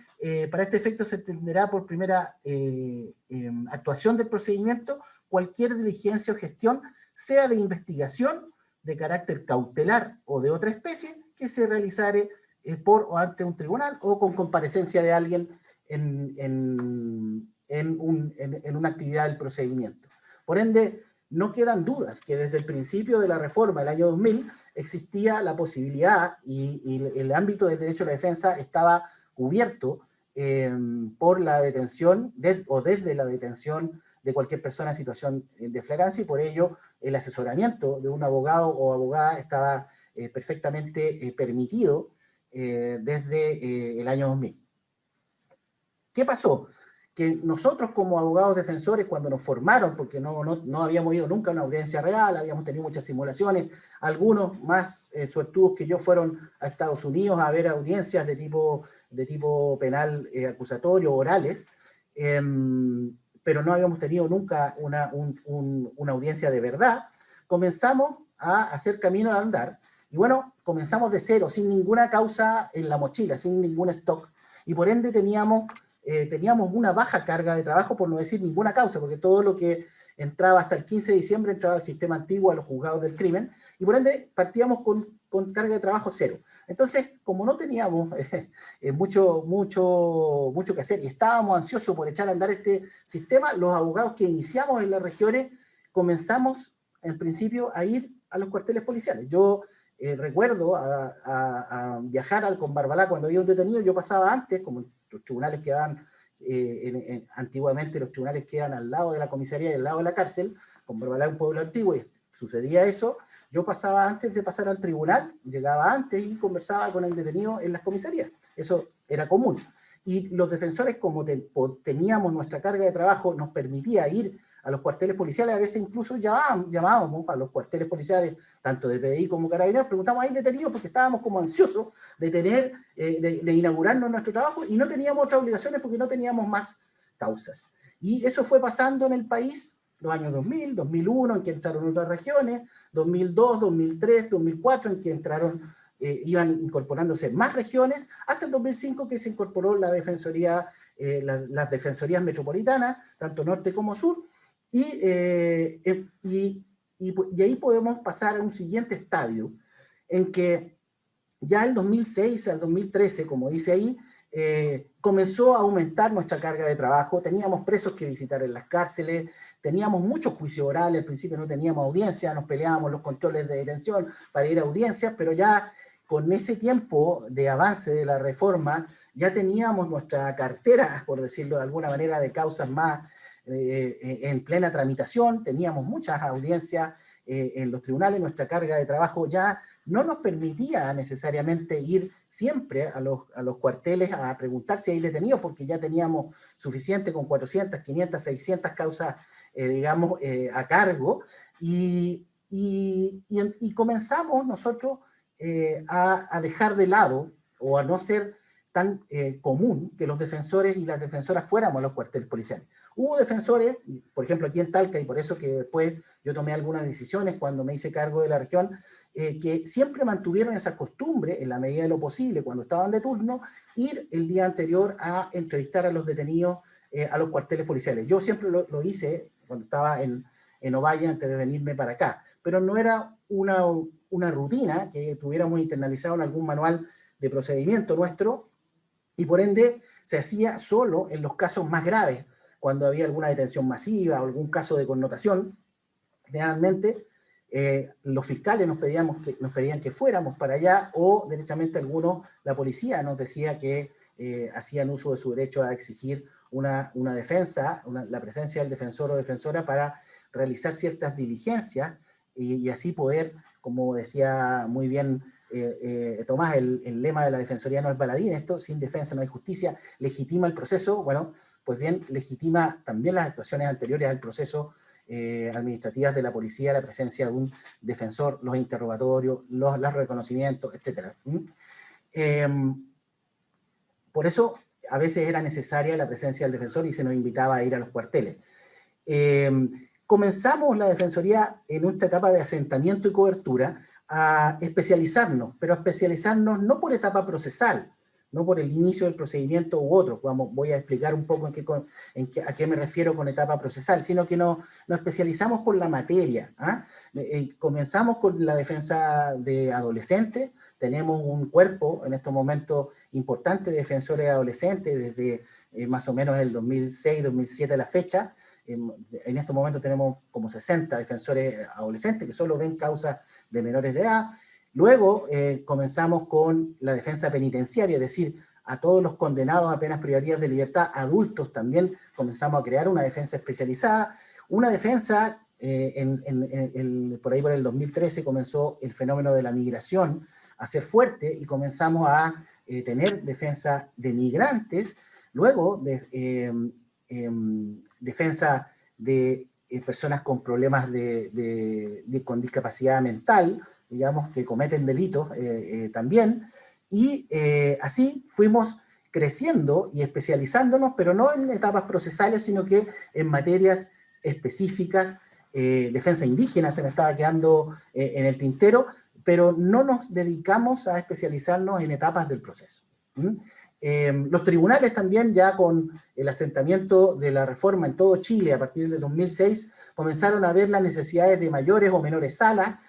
para este efecto se entenderá por primera actuación del procedimiento cualquier diligencia o gestión, sea de investigación, de carácter cautelar o de otra especie, que se realizare por o ante un tribunal o con comparecencia de alguien en una actividad del procedimiento. Por ende, no quedan dudas que desde el principio de la reforma del año 2000 existía la posibilidad y el ámbito del derecho a la defensa estaba cubierto por la detención o desde la detención de cualquier persona en situación de flagrancia, y por ello el asesoramiento de un abogado o abogada estaba perfectamente permitido desde el año 2000. ¿Qué pasó? que nosotros como abogados defensores, cuando nos formaron, porque no habíamos ido nunca a una audiencia real, habíamos tenido muchas simulaciones, algunos más suertudos que yo fueron a Estados Unidos a ver audiencias de tipo penal acusatorio, orales, pero no habíamos tenido nunca una audiencia de verdad. Comenzamos a hacer camino al andar, y bueno, comenzamos de cero, sin ninguna causa en la mochila, sin ningún stock, y por ende teníamos una baja carga de trabajo, por no decir ninguna causa, porque todo lo que entraba hasta el 15 de diciembre entraba al sistema antiguo, a los juzgados del crimen, y por ende partíamos con carga de trabajo cero. Entonces, como no teníamos mucho que hacer y estábamos ansiosos por echar a andar este sistema, los abogados que iniciamos en las regiones comenzamos, en principio, a ir a los cuarteles policiales. Yo recuerdo a viajar con Barbalá cuando había un detenido. Yo pasaba antes, como los tribunales quedaban, antiguamente los tribunales quedan al lado de la comisaría y al lado de la cárcel, con Barbalá un pueblo antiguo, y sucedía eso. Yo pasaba antes de pasar al tribunal, llegaba antes y conversaba con el detenido en las comisarías. Eso era común. Y los defensores, como teníamos nuestra carga de trabajo, nos permitía ir a los cuarteles policiales. A veces incluso llamábamos a los cuarteles policiales, tanto de PDI como Carabineros, preguntábamos, ¿hay detenidos? Porque estábamos como ansiosos de inaugurarnos nuestro trabajo, y no teníamos otras obligaciones porque no teníamos más causas. Y eso fue pasando en el país los años 2000, 2001, en que entraron otras regiones, 2002, 2003, 2004, en que iban incorporándose más regiones, hasta el 2005 que se incorporó la defensoría, las defensorías metropolitanas, tanto norte como sur, y ahí podemos pasar a un siguiente estadio, en que ya el 2006 al 2013, como dice ahí, comenzó a aumentar nuestra carga de trabajo. Teníamos presos que visitar en las cárceles, teníamos muchos juicios orales. Al principio no teníamos audiencia, nos peleábamos los controles de detención para ir a audiencias, pero ya con ese tiempo de avance de la reforma, ya teníamos nuestra cartera, por decirlo de alguna manera, de causas más en plena tramitación. Teníamos muchas audiencias en los tribunales. Nuestra carga de trabajo ya no nos permitía necesariamente ir siempre a los cuarteles a preguntar si hay detenidos, porque ya teníamos suficiente con 400, 500, 600 causas, digamos, a cargo, y comenzamos nosotros a dejar de lado, o a no ser tan común, que los defensores y las defensoras fuéramos a los cuarteles policiales. Hubo defensores, por ejemplo aquí en Talca, y por eso que después yo tomé algunas decisiones cuando me hice cargo de la región, que siempre mantuvieron esa costumbre, en la medida de lo posible, cuando estaban de turno, ir el día anterior a entrevistar a los detenidos a los cuarteles policiales. Yo siempre lo hice cuando estaba en Ovalle antes de venirme para acá, pero no era una rutina que tuviéramos internalizado en algún manual de procedimiento nuestro, y por ende se hacía solo en los casos más graves, cuando había alguna detención masiva o algún caso de connotación. Generalmente los fiscales nos pedían que fuéramos para allá, o derechamente la policía nos decía que hacían uso de su derecho a exigir una defensa, la presencia del defensor o defensora para realizar ciertas diligencias, y así poder, como decía muy bien Tomás, el lema de la defensoría no es baladín, esto, sin defensa no hay justicia, legitima el proceso. Bueno, pues bien, legitima también las actuaciones anteriores al proceso administrativas de la policía, la presencia de un defensor, los interrogatorios, los reconocimientos, etc. Por eso a veces era necesaria la presencia del defensor y se nos invitaba a ir a los cuarteles. Comenzamos la defensoría en esta etapa de asentamiento y cobertura a especializarnos, pero a especializarnos no por etapa procesal, no por el inicio del procedimiento u otro. Voy a explicar un poco a qué me refiero con etapa procesal, sino que nos especializamos por la materia. Comenzamos con la defensa de adolescentes. Tenemos un cuerpo en estos momentos importante de defensores de adolescentes desde más o menos el 2006, 2007 a la fecha. En estos momentos tenemos como 60 defensores adolescentes que solo ven causas de menores de edad. Luego comenzamos con la defensa penitenciaria, es decir, a todos los condenados a penas privativas de libertad, adultos también, comenzamos a crear una defensa especializada. Una defensa, por ahí por el 2013 comenzó el fenómeno de la migración a ser fuerte, y comenzamos a tener defensa de migrantes. Luego, defensa de personas con problemas con discapacidad mental, digamos, que cometen delitos también, y así fuimos creciendo y especializándonos, pero no en etapas procesales, sino que en materias específicas. Defensa indígena se me estaba quedando en el tintero, pero no nos dedicamos a especializarnos en etapas del proceso. Los tribunales también, ya con el asentamiento de la reforma en todo Chile a partir del 2006, comenzaron a ver las necesidades de mayores o menores salas,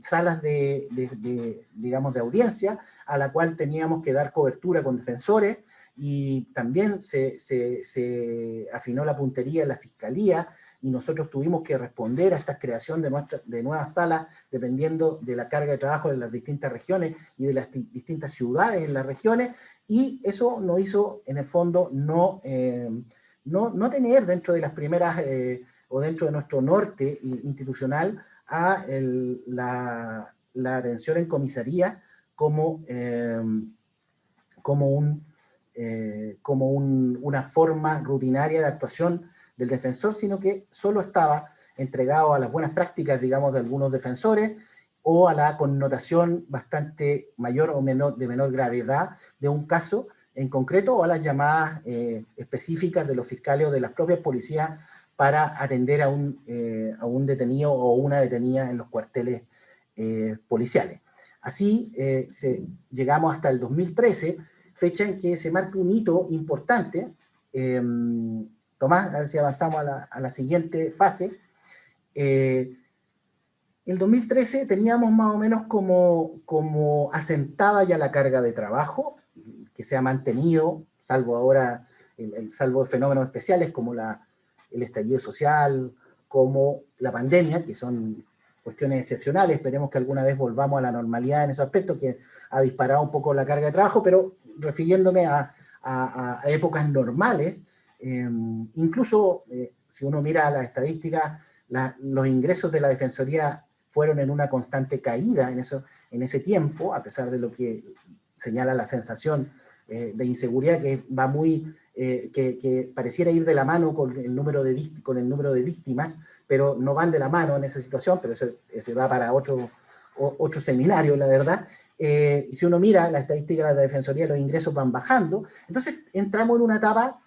salas digamos, de audiencia, a la cual teníamos que dar cobertura con defensores, y también se afinó la puntería en la fiscalía, y nosotros tuvimos que responder a esta creación de nuevas salas dependiendo de la carga de trabajo de las distintas regiones y de las distintas ciudades en las regiones, y eso nos hizo, en el fondo, no tener dentro de las primeras, o dentro de nuestro norte institucional, a la atención en comisaría como una forma rutinaria de actuación del defensor, sino que solo estaba entregado a las buenas prácticas, digamos, de algunos defensores, o a la connotación bastante mayor o de menor gravedad de un caso en concreto, o a las llamadas específicas de los fiscales o de las propias policías para atender a un detenido o una detenida en los cuarteles policiales. Así llegamos hasta el 2013, fecha en que se marca un hito importante. Tomás, a ver si avanzamos a la siguiente fase. El 2013 teníamos más o menos como asentada ya la carga de trabajo, que se ha mantenido, salvo ahora, salvo fenómenos especiales como el estallido social, como la pandemia, que son cuestiones excepcionales. Esperemos que alguna vez volvamos a la normalidad en esos aspectos, que ha disparado un poco la carga de trabajo, pero refiriéndome a épocas normales, incluso si uno mira las estadísticas, los ingresos de la Defensoría fueron en una constante caída en ese tiempo, a pesar de lo que señala la sensación de inseguridad que va que pareciera ir de la mano con el número de víctimas, pero no van de la mano en esa situación, pero eso da para otro seminario, la verdad. Y si uno mira la estadística de la Defensoría, los ingresos van bajando. Entonces entramos en una etapa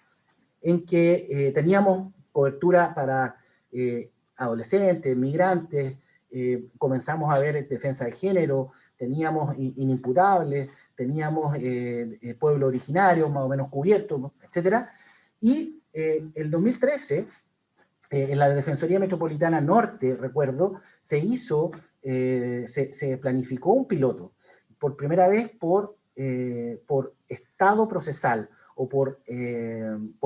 en que teníamos cobertura para adolescentes, migrantes, comenzamos a ver defensa de género, teníamos inimputables, teníamos pueblo originario más o menos cubierto, etc. Y el 2013, en la Defensoría Metropolitana Norte, recuerdo, se planificó un piloto, por primera vez por estado procesal, o por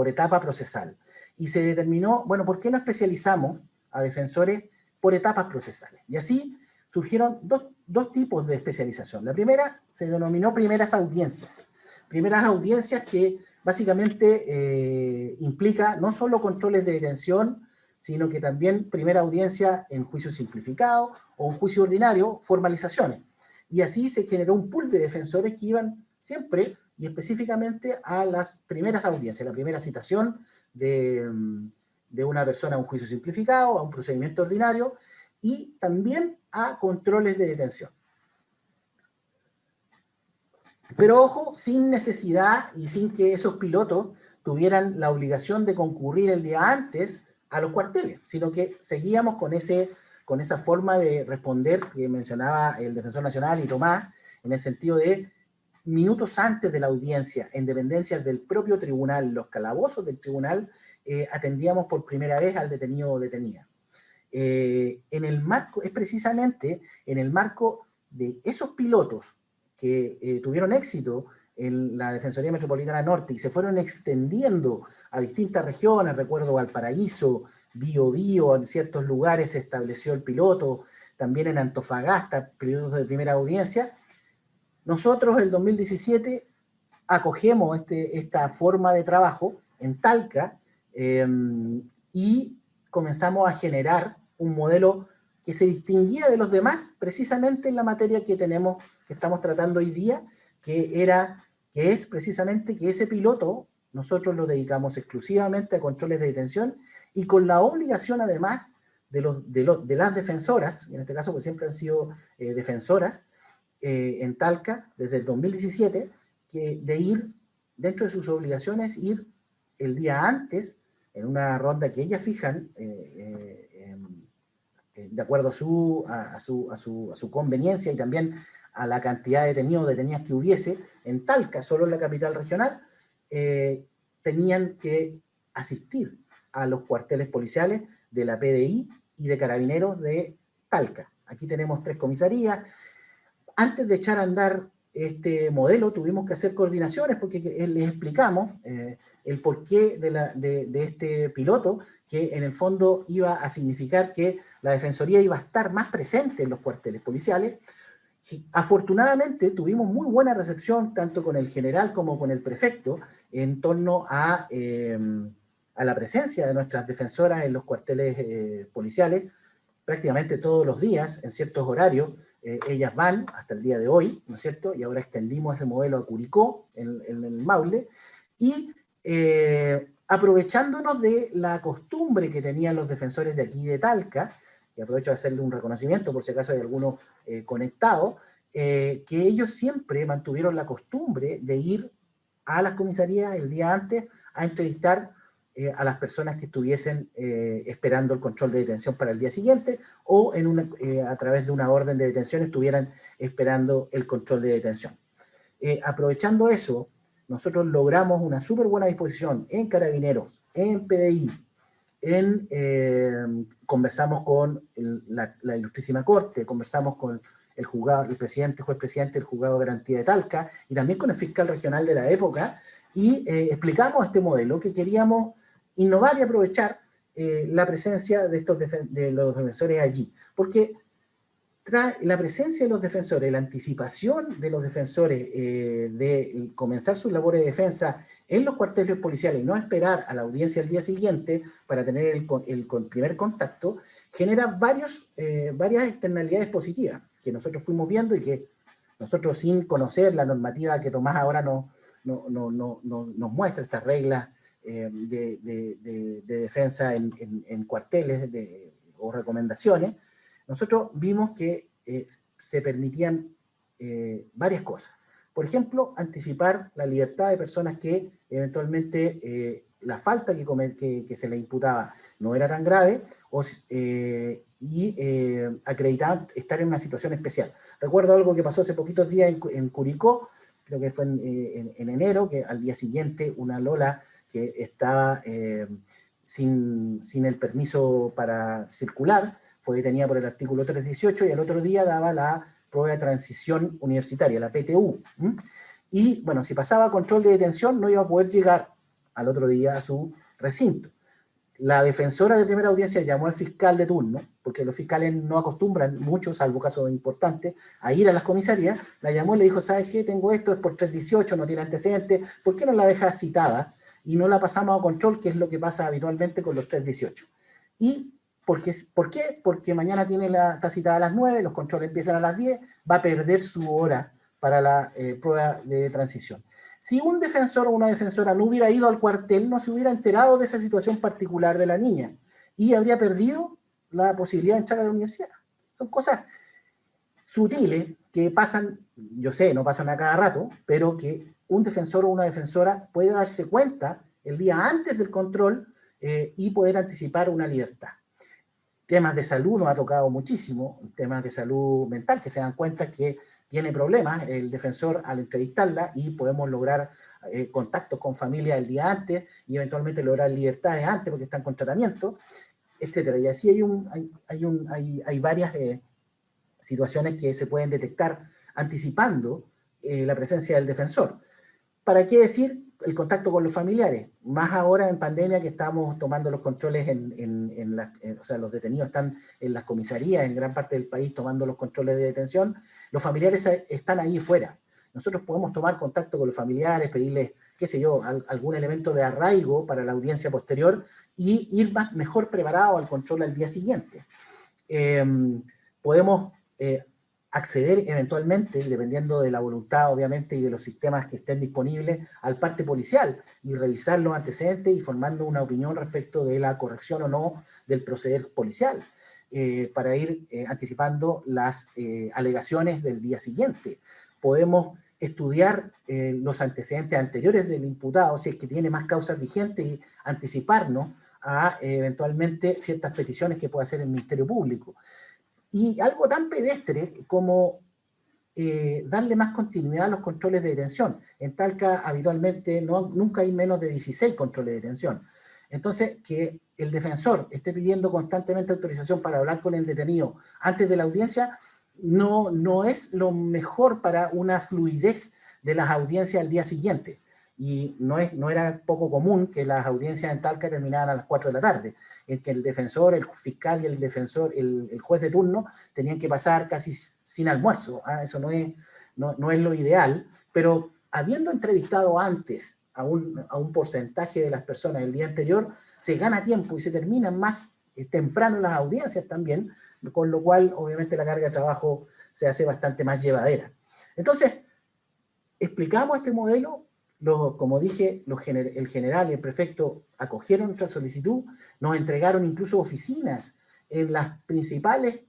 etapa procesal. Y se determinó, bueno, ¿por qué no especializamos a defensores por etapas procesales? Y así surgieron dos tipos de especialización. La primera se denominó primeras audiencias. Primeras audiencias que básicamente implica no solo controles de detención, sino que también primera audiencia en juicio simplificado o en juicio ordinario, formalizaciones. Y así se generó un pool de defensores que iban siempre y específicamente a las primeras audiencias, la primera citación de una persona a un juicio simplificado, a un procedimiento ordinario, y también a controles de detención. Pero ojo, sin necesidad y sin que esos pilotos tuvieran la obligación de concurrir el día antes a los cuarteles, sino que seguíamos con esa forma de responder que mencionaba el Defensor Nacional y Tomás, en el sentido de minutos antes de la audiencia, en dependencias del propio tribunal, los calabozos del tribunal, atendíamos por primera vez al detenido o detenida. Es precisamente en el marco de esos pilotos que tuvieron éxito en la Defensoría Metropolitana Norte y se fueron extendiendo a distintas regiones, recuerdo Valparaíso, Biobío, en ciertos lugares se estableció el piloto, también en Antofagasta, pilotos de primera audiencia. Nosotros en 2017 acogemos esta forma de trabajo en Talca y comenzamos a generar un modelo que se distinguía de los demás precisamente en la materia que estamos tratando hoy día, que es precisamente que ese piloto nosotros lo dedicamos exclusivamente a controles de detención y con la obligación además de las defensoras, en este caso pues siempre han sido defensoras en Talca desde el 2017, de ir dentro de sus obligaciones, ir el día antes en una ronda que ellas fijan de acuerdo a su conveniencia y también a la cantidad de detenidos o detenidas que hubiese en Talca, solo en la capital regional, tenían que asistir a los cuarteles policiales de la PDI y de Carabineros de Talca. Aquí tenemos 3 comisarías. Antes de echar a andar este modelo tuvimos que hacer coordinaciones porque les explicamos el porqué de este piloto, que en el fondo iba a significar que la Defensoría iba a estar más presente en los cuarteles policiales. Afortunadamente tuvimos muy buena recepción tanto con el general como con el prefecto en torno a la presencia de nuestras defensoras en los cuarteles policiales prácticamente todos los días, en ciertos horarios. Ellas van hasta el día de hoy, ¿no es cierto? Y ahora extendimos ese modelo a Curicó, en el Maule, y aprovechándonos de la costumbre que tenían los defensores de aquí de Talca, y aprovecho de hacerle un reconocimiento por si acaso hay alguno conectado, que ellos siempre mantuvieron la costumbre de ir a las comisarías el día antes a entrevistar a las personas que estuviesen esperando el control de detención para el día siguiente o a través de una orden de detención estuvieran esperando el control de detención. Aprovechando eso, nosotros logramos una súper buena disposición en Carabineros, en PDI, conversamos con la Ilustrísima Corte, conversamos con el juzgado, el juez presidente del Juzgado de Garantía de Talca y también con el fiscal regional de la época y explicamos este modelo que queríamos innovar y aprovechar la presencia de los defensores allí, porque la presencia de los defensores, la anticipación de los defensores de comenzar sus labores de defensa en los cuarteles policiales y no esperar a la audiencia el día siguiente para tener el primer contacto, genera varias externalidades positivas que nosotros fuimos viendo y que nosotros, sin conocer la normativa que Tomás ahora nos muestra, estas reglas de defensa en cuarteles o recomendaciones, nosotros vimos que se permitían varias cosas. Por ejemplo, anticipar la libertad de personas que eventualmente la falta que se le imputaba no era tan grave y acreditaban estar en una situación especial. Recuerdo algo que pasó hace poquitos días en Curicó, creo que fue en enero, que al día siguiente una Lola que estaba sin el permiso para circular, fue detenida por el artículo 318 y al otro día daba la prueba de transición universitaria, la PTU. Y bueno, si pasaba control de detención no iba a poder llegar al otro día a su recinto. La defensora de primera audiencia llamó al fiscal de turno, porque los fiscales no acostumbran mucho, salvo casos importantes, a ir a las comisarías. La llamó y le dijo, ¿sabes qué? Tengo esto, es por 318, no tiene antecedentes, ¿por qué no la dejas citada? Y no la pasamos a control, que es lo que pasa habitualmente con los 318. ¿Y por qué? Porque mañana está citada a las 9, los controles empiezan a las 10, va a perder su hora para la prueba de transición. Si un defensor o una defensora no hubiera ido al cuartel, no se hubiera enterado de esa situación particular de la niña y habría perdido la posibilidad de entrar a la universidad. Son cosas sutiles que pasan, yo sé, no pasan a cada rato, pero que un defensor o una defensora puede darse cuenta el día antes del control y poder anticipar una libertad. Temas de salud nos ha tocado muchísimo, temas de salud mental, que se dan cuenta que tiene problemas el defensor al entrevistarla y podemos lograr contactos con familia el día antes y eventualmente lograr libertades antes porque están con tratamiento, etc. Y así hay varias situaciones que se pueden detectar anticipando la presencia del defensor. ¿Para qué decir el contacto con los familiares? Más ahora en pandemia que estamos tomando los controles o sea, los detenidos están en las comisarías en gran parte del país tomando los controles de detención, los familiares están ahí fuera. Nosotros podemos tomar contacto con los familiares, pedirles, qué sé yo, algún elemento de arraigo para la audiencia posterior y ir mejor preparado al control al día siguiente. Podemos acceder eventualmente, y dependiendo de la voluntad obviamente y de los sistemas que estén disponibles, al parte policial y revisar los antecedentes y formando una opinión respecto de la corrección o no del proceder policial, para ir anticipando las alegaciones del día siguiente. Podemos estudiar los antecedentes anteriores del imputado, si es que tiene más causas vigentes, y anticiparnos a eventualmente ciertas peticiones que pueda hacer el Ministerio Público. Y algo tan pedestre como darle más continuidad a los controles de detención. En Talca habitualmente nunca hay menos de 16 controles de detención. Entonces, que el defensor esté pidiendo constantemente autorización para hablar con el detenido antes de la audiencia no es lo mejor para una fluidez de las audiencias al día siguiente. Y no era poco común que las audiencias en Talca terminaran a las 4 de la tarde, en que el defensor, el fiscal y el juez de turno tenían que pasar casi sin almuerzo. Eso no es lo ideal, pero habiendo entrevistado antes a un porcentaje de las personas el día anterior, se gana tiempo y se terminan más temprano las audiencias también, con lo cual obviamente la carga de trabajo se hace bastante más llevadera. Entonces, explicamos este modelo. Como dije, el general y el prefecto acogieron nuestra solicitud, nos entregaron incluso oficinas en las principales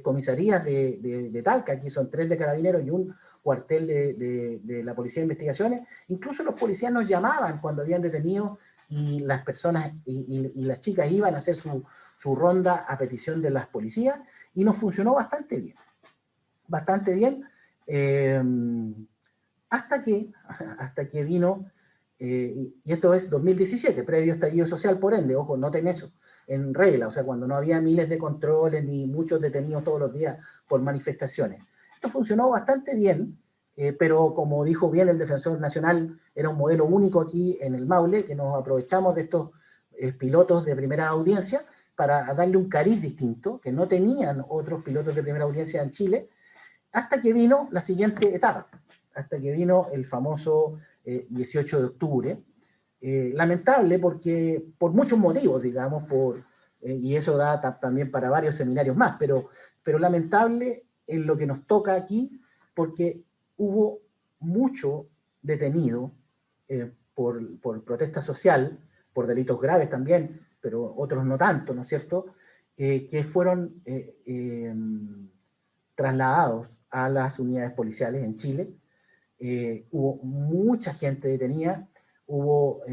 comisarías de Talca. Aquí son 3 de Carabineros y un cuartel de la Policía de Investigaciones. Incluso los policías nos llamaban cuando habían detenido, y las personas y las chicas iban a hacer su ronda a petición de las policías, y nos funcionó bastante bien. Bastante bien. Hasta que vino, y esto es 2017, previo estallido social, por ende, ojo, noten eso, en regla, o sea, cuando no había miles de controles ni muchos detenidos todos los días por manifestaciones. Esto funcionó bastante bien, pero como dijo bien el Defensor Nacional, era un modelo único aquí en el Maule, que nos aprovechamos de estos pilotos de primera audiencia para darle un cariz distinto, que no tenían otros pilotos de primera audiencia en Chile, hasta que vino la siguiente etapa. Hasta que vino el famoso 18 de octubre. Lamentable porque, por muchos motivos, digamos, y eso da también para varios seminarios más, pero lamentable en lo que nos toca aquí, porque hubo mucho detenido por protesta social, por delitos graves también, pero otros no tanto, ¿no es cierto?, que fueron trasladados a las unidades policiales en Chile. Hubo mucha gente detenida, hubo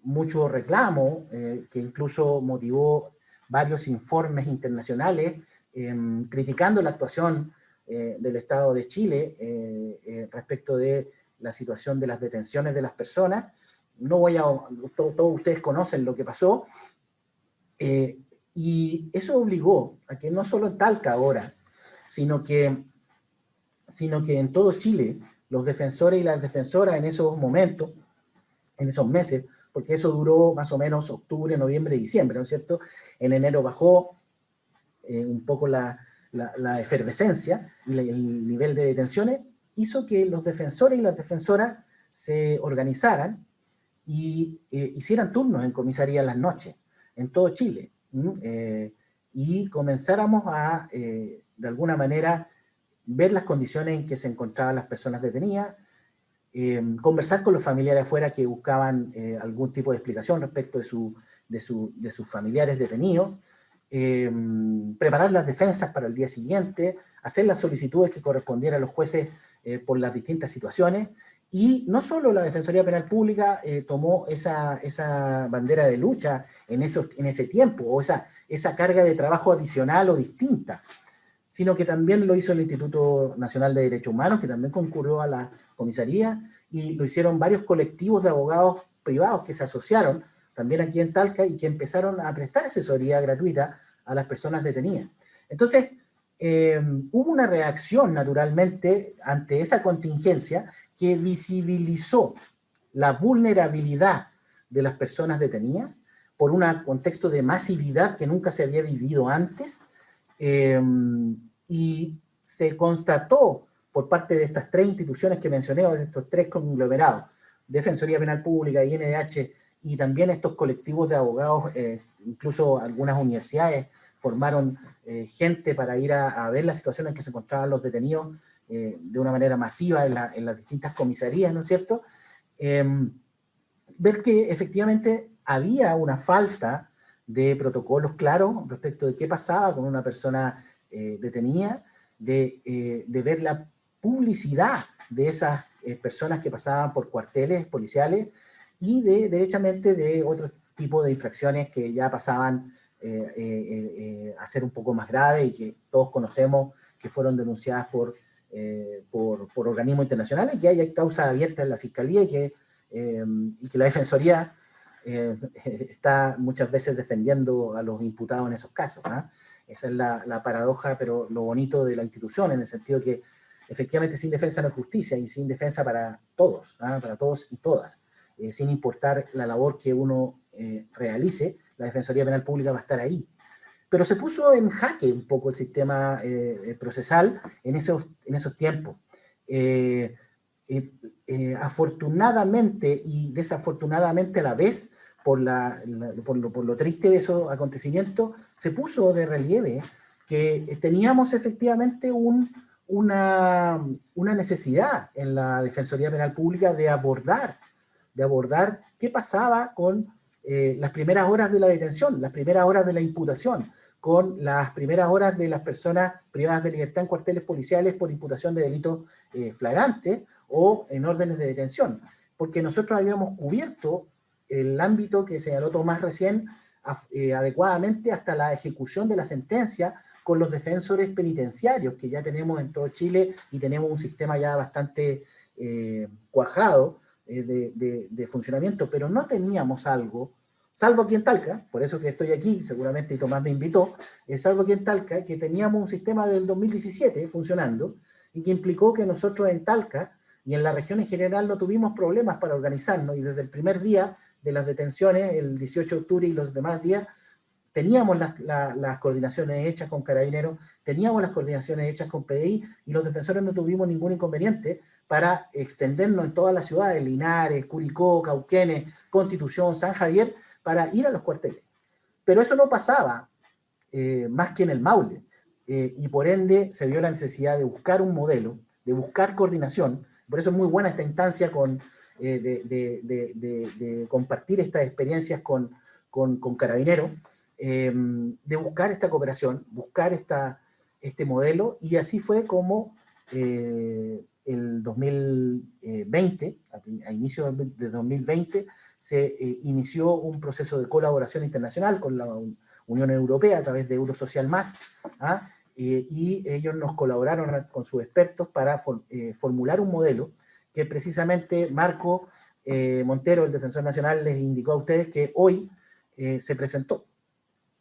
mucho reclamo, que incluso motivó varios informes internacionales criticando la actuación del Estado de Chile respecto de la situación de las detenciones de las personas. No voy a... todos ustedes conocen lo que pasó, y eso obligó a que no solo en Talca ahora, sino que en todo Chile, los defensores y las defensoras en esos momentos, en esos meses, porque eso duró más o menos octubre, noviembre, diciembre, ¿no es cierto? En enero bajó un poco la efervescencia y el nivel de detenciones, hizo que los defensores y las defensoras se organizaran y hicieran turnos en comisaría en las noches, en todo Chile, y comenzáramos a, de alguna manera, ver las condiciones en que se encontraban las personas detenidas, conversar con los familiares afuera que buscaban algún tipo de explicación respecto de sus familiares detenidos, preparar las defensas para el día siguiente, hacer las solicitudes que correspondieran a los jueces por las distintas situaciones. Y no solo la Defensoría Penal Pública tomó esa bandera de lucha en ese tiempo, o esa carga de trabajo adicional o distinta, sino que también lo hizo el Instituto Nacional de Derechos Humanos, que también concurrió a la comisaría, y lo hicieron varios colectivos de abogados privados que se asociaron también aquí en Talca y que empezaron a prestar asesoría gratuita a las personas detenidas. Entonces, hubo una reacción naturalmente ante esa contingencia que visibilizó la vulnerabilidad de las personas detenidas por un contexto de masividad que nunca se había vivido antes, y se constató por parte de estas 3 instituciones que mencioné, o de estos 3 conglomerados, Defensoría Penal Pública, INDH, y también estos colectivos de abogados, incluso algunas universidades formaron gente para ir a ver la situación en que se encontraban los detenidos de una manera masiva en las distintas comisarías, ¿no es cierto? Ver que efectivamente había una falta de protocolos claros respecto de qué pasaba con una persona detenida, de ver la publicidad de esas personas que pasaban por cuarteles policiales y derechamente de otro tipo de infracciones que ya pasaban a ser un poco más graves y que todos conocemos que fueron denunciadas por organismos internacionales, que hay causas abiertas en la Fiscalía y que la Defensoría está muchas veces defendiendo a los imputados en esos casos, ¿no? Esa es la paradoja, pero lo bonito de la institución, en el sentido que efectivamente sin defensa no hay justicia, y sin defensa para todos, ¿no? Para todos y todas, sin importar la labor que uno realice, la Defensoría Penal Pública va a estar ahí. Pero se puso en jaque un poco el sistema procesal en esos tiempos. Afortunadamente y desafortunadamente a la vez, por lo triste de esos acontecimientos, se puso de relieve que teníamos efectivamente una necesidad en la Defensoría Penal Pública de abordar qué pasaba con las primeras horas de la detención, las primeras horas de la imputación, con las primeras horas de las personas privadas de libertad en cuarteles policiales por imputación de delitos flagrantes o en órdenes de detención, porque nosotros habíamos cubierto el ámbito que señaló Tomás recién adecuadamente hasta la ejecución de la sentencia con los defensores penitenciarios que ya tenemos en todo Chile y tenemos un sistema ya bastante cuajado de funcionamiento, pero no teníamos algo, salvo aquí en Talca, por eso que estoy aquí, seguramente y Tomás me invitó, salvo aquí en Talca, que teníamos un sistema del 2017 funcionando y que implicó que nosotros en Talca y en la región en general no tuvimos problemas para organizarnos, y desde el primer día de las detenciones, el 18 de octubre y los demás días, teníamos las coordinaciones hechas con Carabineros, teníamos las coordinaciones hechas con PDI, y los defensores no tuvimos ningún inconveniente para extendernos en todas las ciudades, Linares, Curicó, Cauquenes, Constitución, San Javier, para ir a los cuarteles. Pero eso no pasaba más que en el Maule, y por ende se vio la necesidad de buscar un modelo, de buscar coordinación. Por eso es muy buena esta instancia de compartir estas experiencias con Carabineros, de buscar esta cooperación, buscar este modelo, y así fue como el 2020, a inicio de 2020, se inició un proceso de colaboración internacional con la Unión Europea a través de Eurosocial Más, y ellos nos colaboraron con sus expertos para formular un modelo que precisamente Marco Montero, el Defensor Nacional, les indicó a ustedes que hoy se presentó,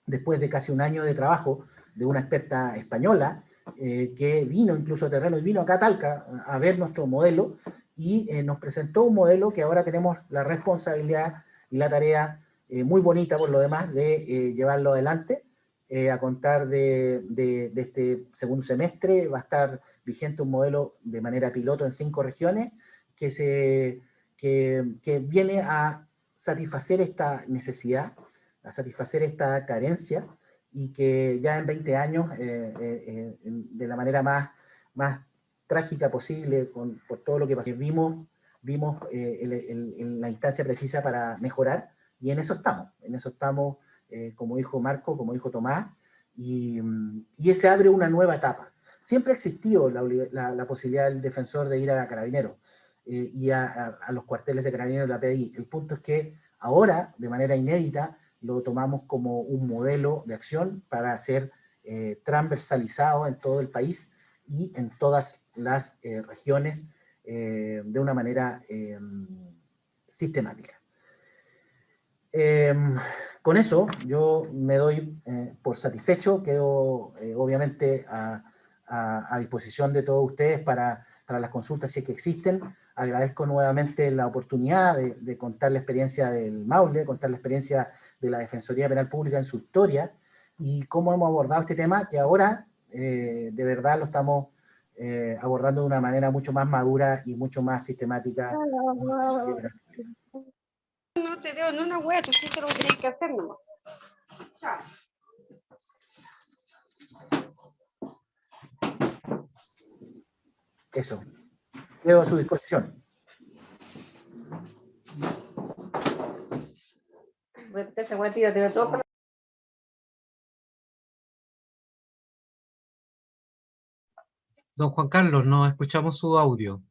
después de casi un año de trabajo de una experta española, que vino incluso a terreno y vino acá a Talca a ver nuestro modelo, y nos presentó un modelo que ahora tenemos la responsabilidad y la tarea muy bonita por lo demás de llevarlo adelante. A contar de este segundo semestre va a estar vigente un modelo de manera piloto en 5 regiones que viene a satisfacer esta necesidad, a satisfacer esta carencia, y que ya en 20 años, de la manera más trágica posible, por todo lo que pasó, vimos la instancia precisa para mejorar, y en eso estamos, como dijo Marco, como dijo Tomás, y se abre una nueva etapa. Siempre ha existido la posibilidad del defensor de ir a Carabineros y a los cuarteles de Carabineros de la PDI. El punto es que ahora, de manera inédita, lo tomamos como un modelo de acción para ser transversalizado en todo el país y en todas las regiones de una manera sistemática. Con eso yo me doy por satisfecho, quedo obviamente a disposición de todos ustedes para las consultas si es que existen. Agradezco nuevamente la oportunidad de contar la experiencia del Maule, contar la experiencia de la Defensoría Penal Pública en su historia y cómo hemos abordado este tema, que ahora de verdad lo estamos abordando de una manera mucho más madura y mucho más sistemática. No te debo ni una hueá, tú sí que lo tienes que hacer nomás. Chao. Eso. Quedo a su disposición. Don Juan Carlos, no escuchamos su audio.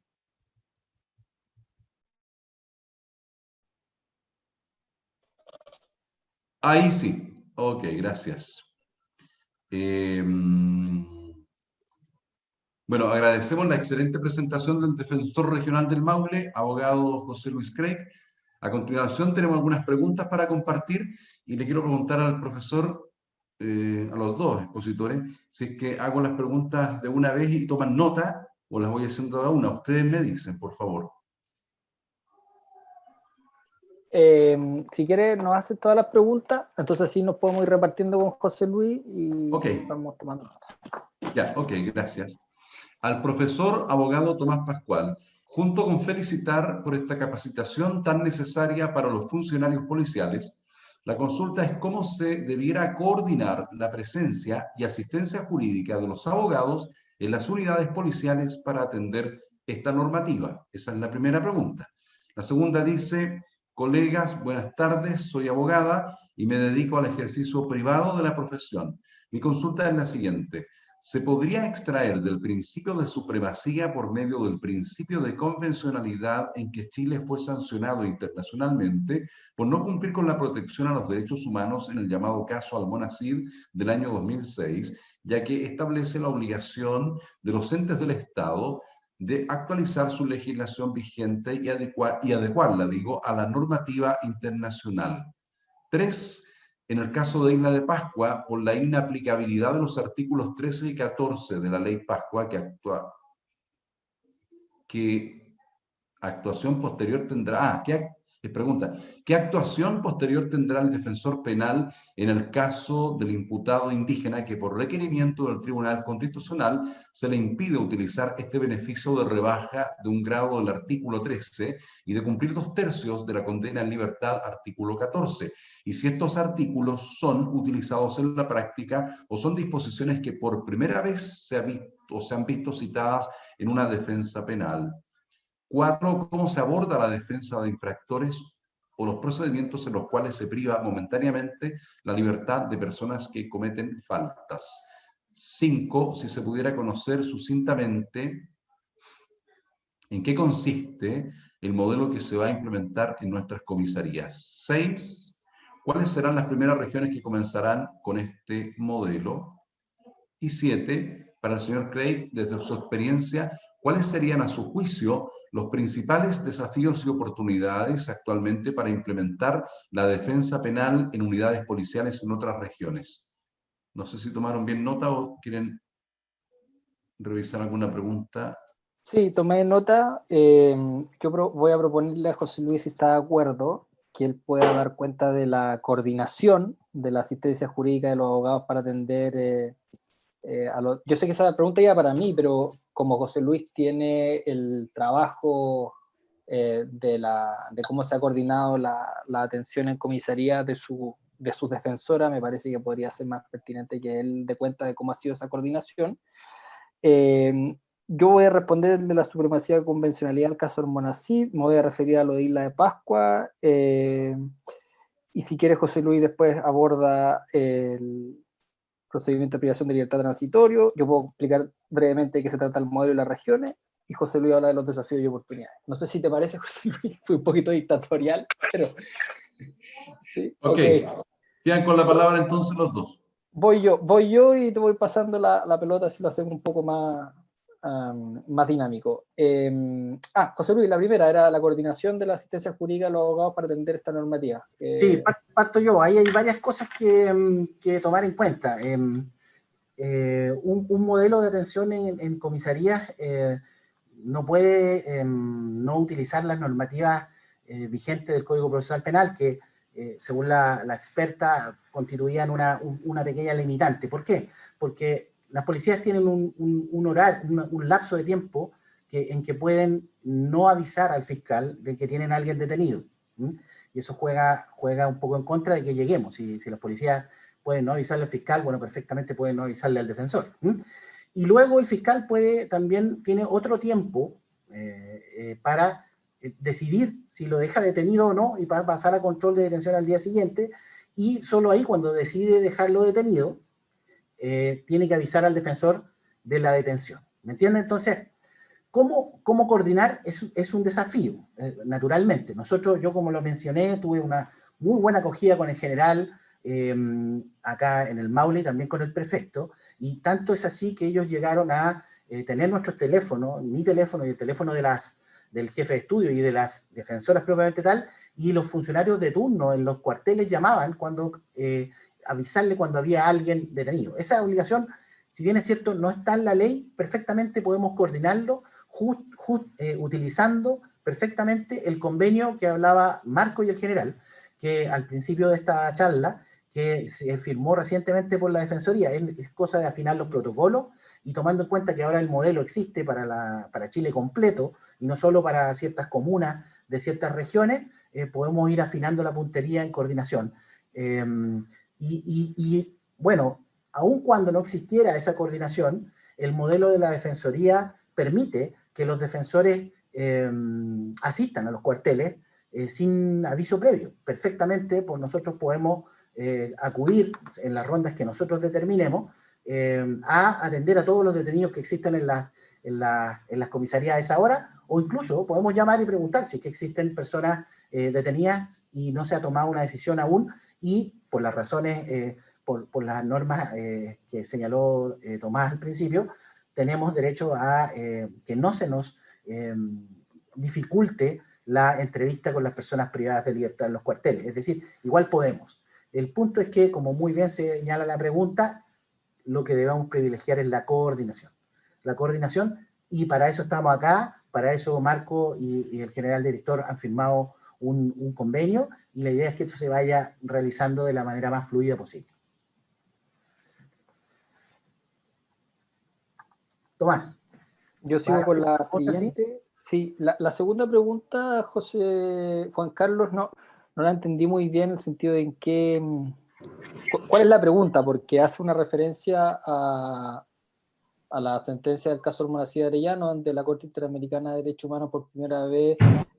Ahí sí. Ok, gracias. Bueno, agradecemos la excelente presentación del defensor regional del Maule, abogado José Luis Craig. A continuación tenemos algunas preguntas para compartir y le quiero preguntar al profesor, a los dos expositores, si es que hago las preguntas de una vez y toman nota o las voy haciendo de una. Ustedes me dicen, por favor. Si quiere, nos hace todas las preguntas, entonces así nos podemos ir repartiendo con José Luis y vamos tomando nota. Ya, ok, gracias. Al profesor abogado Tomás Pascual, junto con felicitar por esta capacitación tan necesaria para los funcionarios policiales, la consulta es cómo se debiera coordinar la presencia y asistencia jurídica de los abogados en las unidades policiales para atender esta normativa. Esa es la primera pregunta. La segunda dice: colegas, buenas tardes, soy abogada y me dedico al ejercicio privado de la profesión. Mi consulta es la siguiente: ¿se podría extraer del principio de supremacía por medio del principio de convencionalidad en que Chile fue sancionado internacionalmente por no cumplir con la protección a los derechos humanos en el llamado caso Almonacid del año 2006, ya que establece la obligación de los entes del Estado de actualizar su legislación vigente y adecuarla, a la normativa internacional? 3. En el caso de Isla de Pascua, por la inaplicabilidad de los artículos 13 y 14 de la Ley Pascua, ¿qué actuación posterior tendrá? ¿Qué actuación posterior tendrá el defensor penal en el caso del imputado indígena que por requerimiento del Tribunal Constitucional se le impide utilizar este beneficio de rebaja de un grado del artículo 13 y de cumplir 2/3 de la condena en libertad, artículo 14? Y si estos artículos son utilizados en la práctica o son disposiciones que por primera vez se han visto citadas en una defensa penal. 4. ¿Cómo se aborda la defensa de infractores o los procedimientos en los cuales se priva momentáneamente la libertad de personas que cometen faltas? 5. Si se pudiera conocer sucintamente en qué consiste el modelo que se va a implementar en nuestras comisarías. 6. ¿Cuáles serán las primeras regiones que comenzarán con este modelo? Y 7. Para el señor Craig, desde su experiencia, ¿cuáles serían, a su juicio, los principales desafíos y oportunidades actualmente para implementar la defensa penal en unidades policiales en otras regiones? No sé si tomaron bien nota o quieren revisar alguna pregunta. Sí, tomé nota. Voy a proponerle a José Luis, si está de acuerdo, que él pueda dar cuenta de la coordinación de la asistencia jurídica de los abogados para atender yo sé que esa pregunta iba para mí, pero como José Luis tiene el trabajo de cómo se ha coordinado la atención en comisaría de su defensora, me parece que podría ser más pertinente que él dé cuenta de cómo ha sido esa coordinación. Yo voy a responder de la supremacía de convencionalidad al caso Almonacid, me voy a referir a lo de Isla de Pascua, y si quiere José Luis después aborda el procedimiento de privación de libertad transitorio. Yo puedo explicar brevemente de qué se trata el modelo de las regiones, y José Luis habla de los desafíos y oportunidades. No sé si te parece, José Luis, fue un poquito dictatorial, pero... sí. Ok. Quedan con la palabra entonces los dos. Voy yo y te voy pasando la pelota, así lo hacemos un poco más dinámico. José Luis, la primera era la coordinación de la asistencia jurídica de los abogados para atender esta normativa. Sí, parto yo. Ahí hay varias cosas que tomar en cuenta. Un modelo de atención en comisarías no puede no utilizar las normativas vigentes del Código Procesal Penal, que según la experta constituían una pequeña limitante. ¿Por qué? Porque las policías tienen un horario, un lapso de tiempo en que pueden no avisar al fiscal de que tienen a alguien detenido. Y eso juega un poco en contra de que lleguemos. Si los policías pueden no avisarle al fiscal, bueno, perfectamente pueden no avisarle al defensor. Y luego el fiscal tiene otro tiempo para decidir si lo deja detenido o no y para pasar a control de detención al día siguiente, y solo ahí, cuando decide dejarlo detenido, tiene que avisar al defensor de la detención. ¿Me entienden? Entonces, ¿cómo coordinar? Es un desafío, naturalmente. Yo como lo mencioné, tuve una muy buena acogida con el general acá en el Maule y también con el prefecto, y tanto es así que ellos llegaron a tener nuestros teléfonos, mi teléfono y el teléfono del jefe de estudio y de las defensoras propiamente tal, y los funcionarios de turno en los cuarteles llamaban avisarle cuando había alguien detenido. Esa obligación, si bien es cierto, no está en la ley, perfectamente podemos coordinarlo utilizando perfectamente el convenio que hablaba Marco y el general, que al principio de esta charla, que se firmó recientemente por la Defensoría. Es cosa de afinar los protocolos y tomando en cuenta que ahora el modelo existe para Chile completo y no solo para ciertas comunas de ciertas regiones, podemos ir afinando la puntería en coordinación. Bueno, aun cuando no existiera esa coordinación, el modelo de la Defensoría permite que los defensores asistan a los cuarteles sin aviso previo. Perfectamente, pues nosotros podemos acudir en las rondas que nosotros determinemos a atender a todos los detenidos que existen en las comisarías a esa hora, o incluso podemos llamar y preguntar si es que existen personas detenidas y no se ha tomado una decisión aún, y por las razones, por las normas que señaló Tomás al principio, tenemos derecho a que no se nos dificulte la entrevista con las personas privadas de libertad en los cuarteles. Es decir, igual podemos. El punto es que, como muy bien señala la pregunta, lo que debemos privilegiar es la coordinación. La coordinación, y para eso estamos acá, para eso Marco y el general director han firmado un convenio, y la idea es que esto se vaya realizando de la manera más fluida posible. Tomás. Yo sigo con la siguiente. Sí, la segunda pregunta, Juan Carlos, no la entendí muy bien en el sentido de en qué... ¿Cuál es la pregunta? Porque hace una referencia a la sentencia del caso Almonacid Arellano, donde la Corte Interamericana de Derechos Humanos por primera vez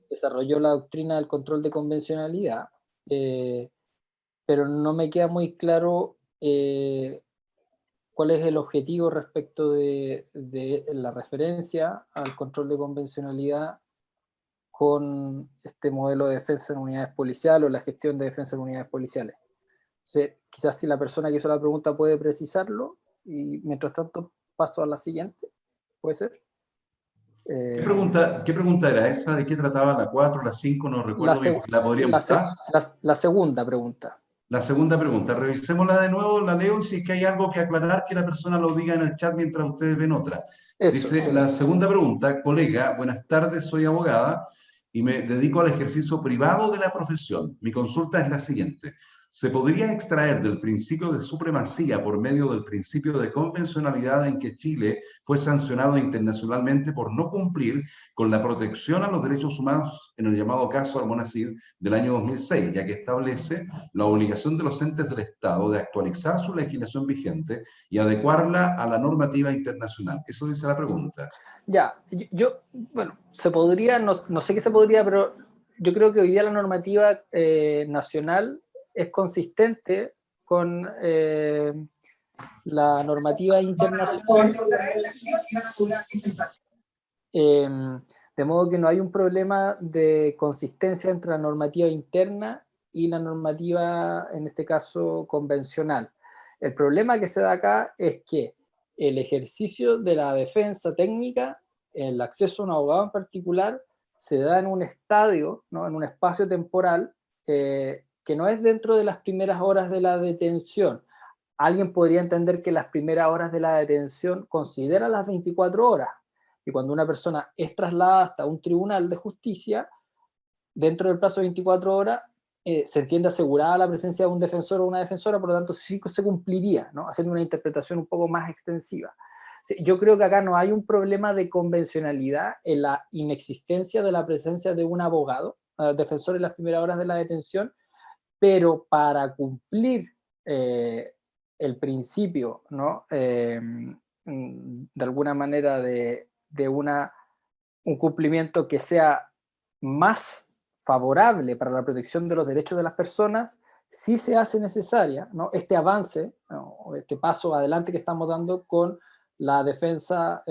desarrolló la doctrina del control de convencionalidad, pero no me queda muy claro cuál es el objetivo respecto de la referencia al control de convencionalidad con este modelo de defensa en unidades policiales o la gestión de defensa en unidades policiales. Entonces, quizás si la persona que hizo la pregunta puede precisarlo, y mientras tanto paso a la siguiente, ¿puede ser? ¿Qué pregunta era esa? ¿De qué trataba la 4, la 5? No recuerdo bien, porque la podríamos... La segunda pregunta. La segunda pregunta, revisémosla de nuevo, la leo, y si es que hay algo que aclarar, que la persona lo diga en el chat mientras ustedes ven otra. Eso, Dice, la segunda pregunta: colega, buenas tardes, soy abogada y me dedico al ejercicio privado de la profesión. Mi consulta es la siguiente. ¿Se podría extraer del principio de supremacía por medio del principio de convencionalidad en que Chile fue sancionado internacionalmente por no cumplir con la protección a los derechos humanos en el llamado caso Almonacid del año 2006, ya que establece la obligación de los entes del Estado de actualizar su legislación vigente y adecuarla a la normativa internacional? Eso dice la pregunta. Ya, bueno, se podría, no sé qué se podría, pero yo creo que hoy día la normativa nacional es consistente con la normativa internacional, de modo que no hay un problema de consistencia entre la normativa interna y la normativa, en este caso, convencional. El problema que se da acá es que el ejercicio de la defensa técnica, el acceso a un abogado en particular, se da en un estadio, ¿no? En un espacio temporal que no es dentro de las primeras horas de la detención. Alguien podría entender que las primeras horas de la detención consideran las 24 horas, y cuando una persona es trasladada hasta un tribunal de justicia, dentro del plazo de 24 horas, se entiende asegurada la presencia de un defensor o una defensora, por lo tanto sí se cumpliría, ¿no? Haciendo una interpretación un poco más extensiva. Yo creo que acá no hay un problema de convencionalidad en la inexistencia de la presencia de un abogado defensor en las primeras horas de la detención, pero para cumplir el principio, ¿no? de alguna manera de un cumplimiento que sea más favorable para la protección de los derechos de las personas, sí se hace necesaria, ¿no?, este avance, ¿no?, este paso adelante que estamos dando con la defensa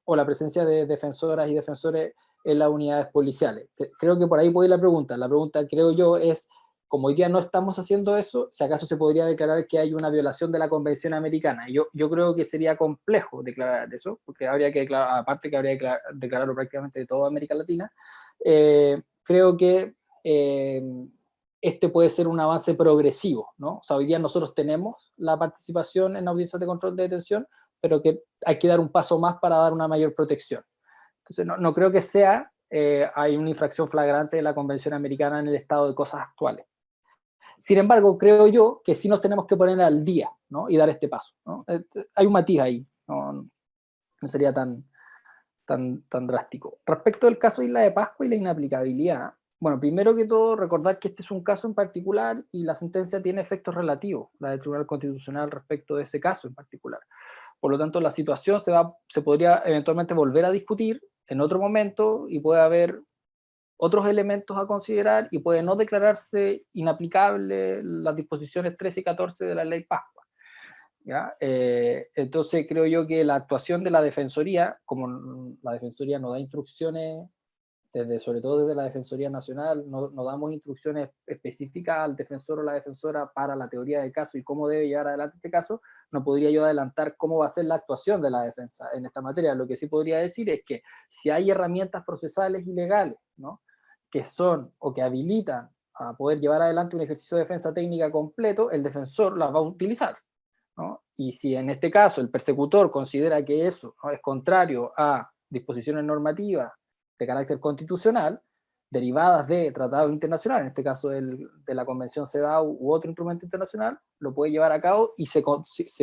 o la presencia de defensoras y defensores en las unidades policiales. Creo que por ahí puede ir la pregunta. La pregunta, creo yo, es, como hoy día no estamos haciendo eso, si acaso se podría declarar que hay una violación de la Convención Americana. Yo creo que sería complejo declarar eso, porque habría que declarar, aparte que habría que declararlo prácticamente de toda América Latina. Creo que este puede ser un avance progresivo, ¿no? O sea, hoy día nosotros tenemos la participación en audiencias de control de detención, pero que hay que dar un paso más para dar una mayor protección. Entonces, no creo que sea, hay una infracción flagrante de la Convención Americana en el estado de cosas actuales. Sin embargo, creo yo que sí nos tenemos que poner al día, ¿no?, y dar este paso, ¿no? Hay un matiz ahí, no sería tan drástico. Respecto del caso Isla de Pascua y la inaplicabilidad, bueno, primero que todo, recordar que este es un caso en particular y la sentencia tiene efectos relativos, la del Tribunal Constitucional respecto de ese caso en particular. Por lo tanto, la situación se podría eventualmente volver a discutir en otro momento y puede haber otros elementos a considerar y puede no declararse inaplicable las disposiciones 13 y 14 de la Ley Pascua, ¿ya? Entonces creo yo que la actuación de la Defensoría, como la Defensoría no da instrucciones, sobre todo desde la Defensoría Nacional, no damos instrucciones específicas al defensor o la defensora para la teoría del caso y cómo debe llevar adelante este caso, no podría yo adelantar cómo va a ser la actuación de la defensa en esta materia. Lo que sí podría decir es que si hay herramientas procesales y legales, ¿no?, que son o que habilitan a poder llevar adelante un ejercicio de defensa técnica completo, el defensor las va a utilizar, ¿no? Y si en este caso el persecutor considera que eso, ¿no?, es contrario a disposiciones normativas de carácter constitucional, derivadas de tratados internacionales, en este caso de la Convención CEDAW u otro instrumento internacional, lo puede llevar a cabo y se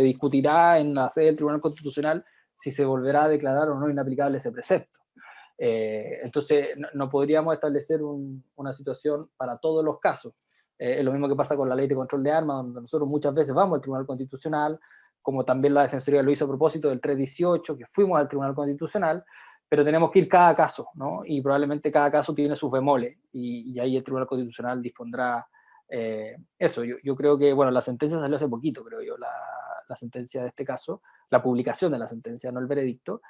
discutirá en la sede del Tribunal Constitucional si se volverá a declarar o no inaplicable ese precepto. Entonces no podríamos establecer una situación para todos los casos. Es lo mismo que pasa con la Ley de Control de Armas, donde nosotros muchas veces vamos al Tribunal Constitucional, como también la Defensoría lo hizo a propósito del 318, que fuimos al Tribunal Constitucional, pero tenemos que ir cada caso, ¿no? Y probablemente cada caso tiene sus bemoles, y ahí el Tribunal Constitucional dispondrá eso. Yo creo que, bueno, la sentencia salió hace poquito, creo yo, la sentencia de este caso, la publicación de la sentencia, no el veredicto.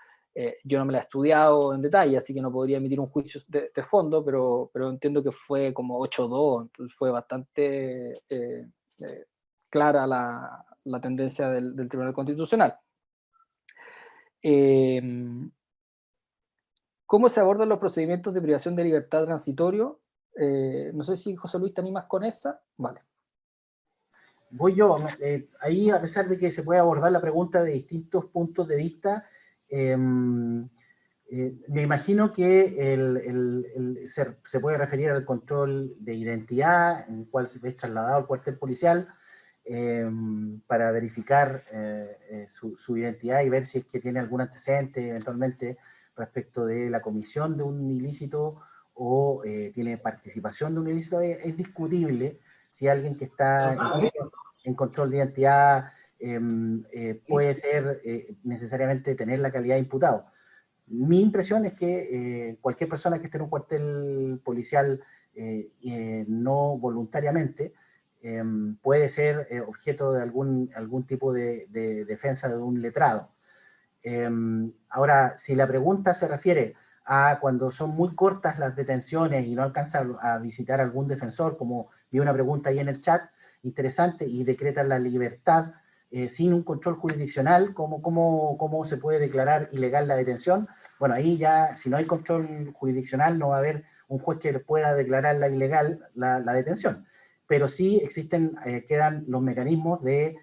Yo no me la he estudiado en detalle, así que no podría emitir un juicio de fondo, pero entiendo que fue como 8-2, entonces fue bastante clara la tendencia del Tribunal Constitucional. ¿Cómo se abordan los procedimientos de privación de libertad transitorio? No sé si José Luis te animas con esa. Vale. Voy yo. Ahí, a pesar de que se puede abordar la pregunta de distintos puntos de vista, me imagino que se puede referir al control de identidad, en el cual se es trasladado al cuartel policial para verificar su identidad y ver si es que tiene algún antecedente eventualmente respecto de la comisión de un ilícito o tiene participación de un ilícito. Es discutible si alguien que está en control de identidad puede ser necesariamente tener la calidad de imputado. Mi impresión es que cualquier persona que esté en un cuartel policial no voluntariamente puede ser objeto de algún tipo de defensa de un letrado. Ahora, si la pregunta se refiere a cuando son muy cortas las detenciones y no alcanza a visitar a algún defensor, como vi una pregunta ahí en el chat, interesante, y decretan la libertad sin un control jurisdiccional, ¿cómo se puede declarar ilegal la detención? Bueno, ahí ya, si no hay control jurisdiccional, no va a haber un juez que pueda declararla ilegal la detención. Pero sí quedan los mecanismos de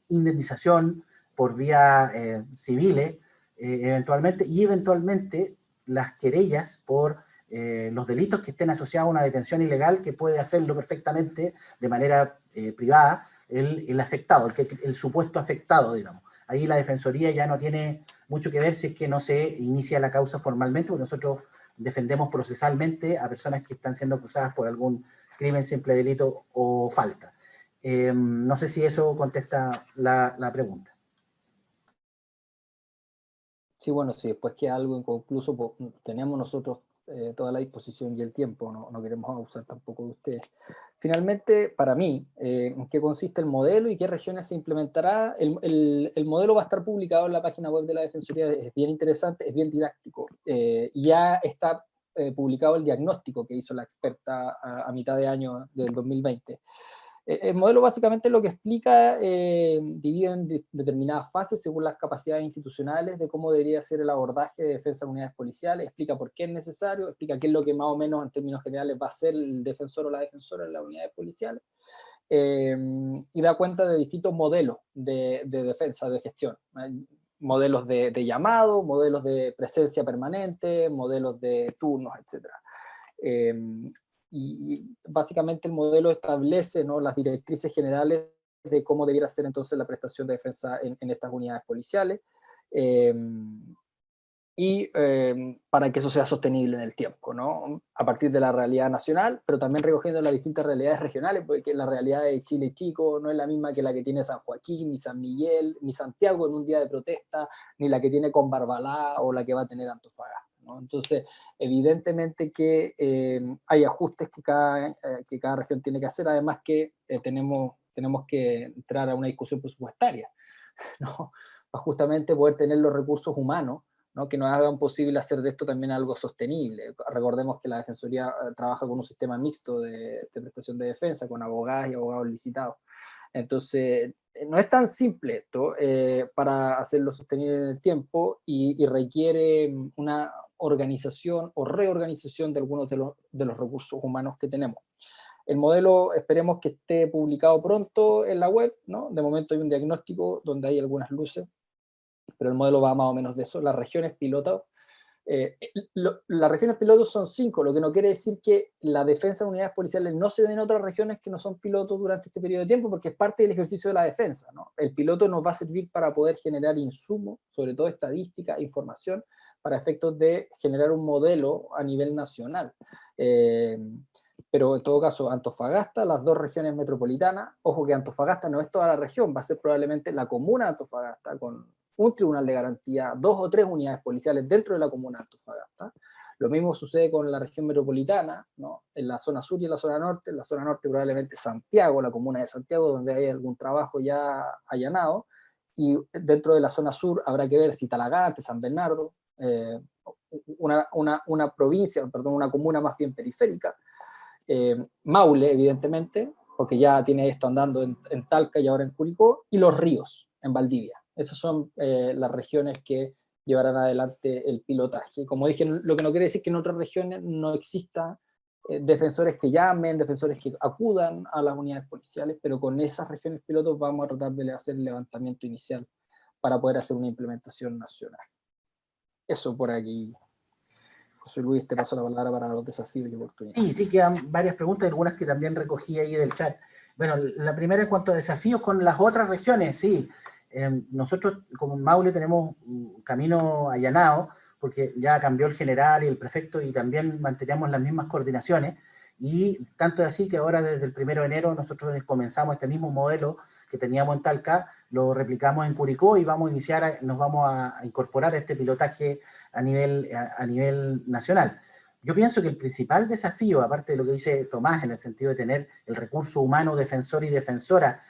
indemnización por vía civiles, eventualmente, y eventualmente las querellas por los delitos que estén asociados a una detención ilegal, que puede hacerlo perfectamente de manera privada el afectado, el supuesto afectado, digamos. Ahí la Defensoría ya no tiene mucho que ver si es que no se inicia la causa formalmente, porque nosotros defendemos procesalmente a personas que están siendo acusadas por algún crimen, simple delito o falta. No sé si eso contesta la pregunta. Sí, bueno, si después queda algo inconcluso, pues, tenemos nosotros toda la disposición y el tiempo, no queremos abusar tampoco de ustedes. Finalmente, para mí, ¿en qué consiste el modelo y qué regiones se implementará? El modelo va a estar publicado en la página web de la Defensoría, es bien interesante, es bien didáctico, y ya está publicado el diagnóstico que hizo la experta a mitad de año del 2020. El modelo básicamente lo que explica, divide en determinadas fases según las capacidades institucionales de cómo debería ser el abordaje de defensa de unidades policiales, explica por qué es necesario, explica qué es lo que más o menos en términos generales va a ser el defensor o la defensora en las unidades policiales, y da cuenta de distintos modelos de defensa, de gestión. Modelos de llamado, modelos de presencia permanente, modelos de turnos, etc. Y básicamente el modelo establece, ¿no?, las directrices generales de cómo debiera ser entonces la prestación de defensa en estas unidades policiales, para que eso sea sostenible en el tiempo, ¿no? A partir de la realidad nacional, pero también recogiendo las distintas realidades regionales, porque la realidad de Chile chico no es la misma que la que tiene San Joaquín, ni San Miguel, ni Santiago en un día de protesta, ni la que tiene Combarbalá o la que va a tener Antofagasta, ¿no? Entonces, evidentemente que hay ajustes que cada región tiene que hacer, además que tenemos que entrar a una discusión presupuestaria, ¿no? Para justamente poder tener los recursos humanos, ¿no?, que nos hagan posible hacer de esto también algo sostenible. Recordemos que la Defensoría trabaja con un sistema mixto de prestación de defensa, con abogadas y abogados licitados. Entonces, no es tan simple esto para hacerlo sostenible en el tiempo y requiere una organización o reorganización de algunos de los recursos humanos que tenemos. El modelo esperemos que esté publicado pronto en la web, ¿no? De momento hay un diagnóstico donde hay algunas luces, pero el modelo va más o menos de eso. Las regiones piloto, las regiones pilotos son 5, lo que no quiere decir que la defensa de unidades policiales no se den en otras regiones que no son pilotos durante este periodo de tiempo, porque es parte del ejercicio de la defensa, ¿no? El piloto nos va a servir para poder generar insumos, sobre todo estadística, información, para efectos de generar un modelo a nivel nacional. Pero en todo caso, Antofagasta, las 2 regiones metropolitanas, ojo que Antofagasta no es toda la región, va a ser probablemente la comuna de Antofagasta, con un tribunal de garantía, 2 o 3 unidades policiales dentro de la comuna de Antofagasta. Lo mismo sucede con la región metropolitana, ¿no?, en la zona sur y en la zona norte. En la zona norte probablemente Santiago, la comuna de Santiago, donde hay algún trabajo ya allanado, y dentro de la zona sur habrá que ver si Talagante, San Bernardo, una provincia, perdón, una comuna más bien periférica, Maule, evidentemente, porque ya tiene esto andando en Talca y ahora en Curicó, y Los Ríos, en Valdivia. Esas son las regiones que llevarán adelante el pilotaje. Como dije, lo que no quiere decir que en otras regiones no exista defensores que llamen, defensores que acudan a las unidades policiales, pero con esas regiones pilotos vamos a tratar de hacer el levantamiento inicial para poder hacer una implementación nacional. Eso por aquí. José Luis, te paso la palabra para los desafíos y oportunidades. Sí, quedan varias preguntas, algunas que también recogí ahí del chat. Bueno, la primera en cuanto a desafíos con las otras regiones, sí. Nosotros como Maule tenemos un camino allanado, porque ya cambió el general y el prefecto y también mantenemos las mismas coordinaciones, y tanto es así que ahora desde el 1 de enero nosotros comenzamos este mismo modelo que teníamos en Talca, lo replicamos en Curicó y nos vamos a incorporar a este pilotaje a nivel nacional. Yo pienso que el principal desafío, aparte de lo que dice Tomás, en el sentido de tener el recurso humano defensor y defensora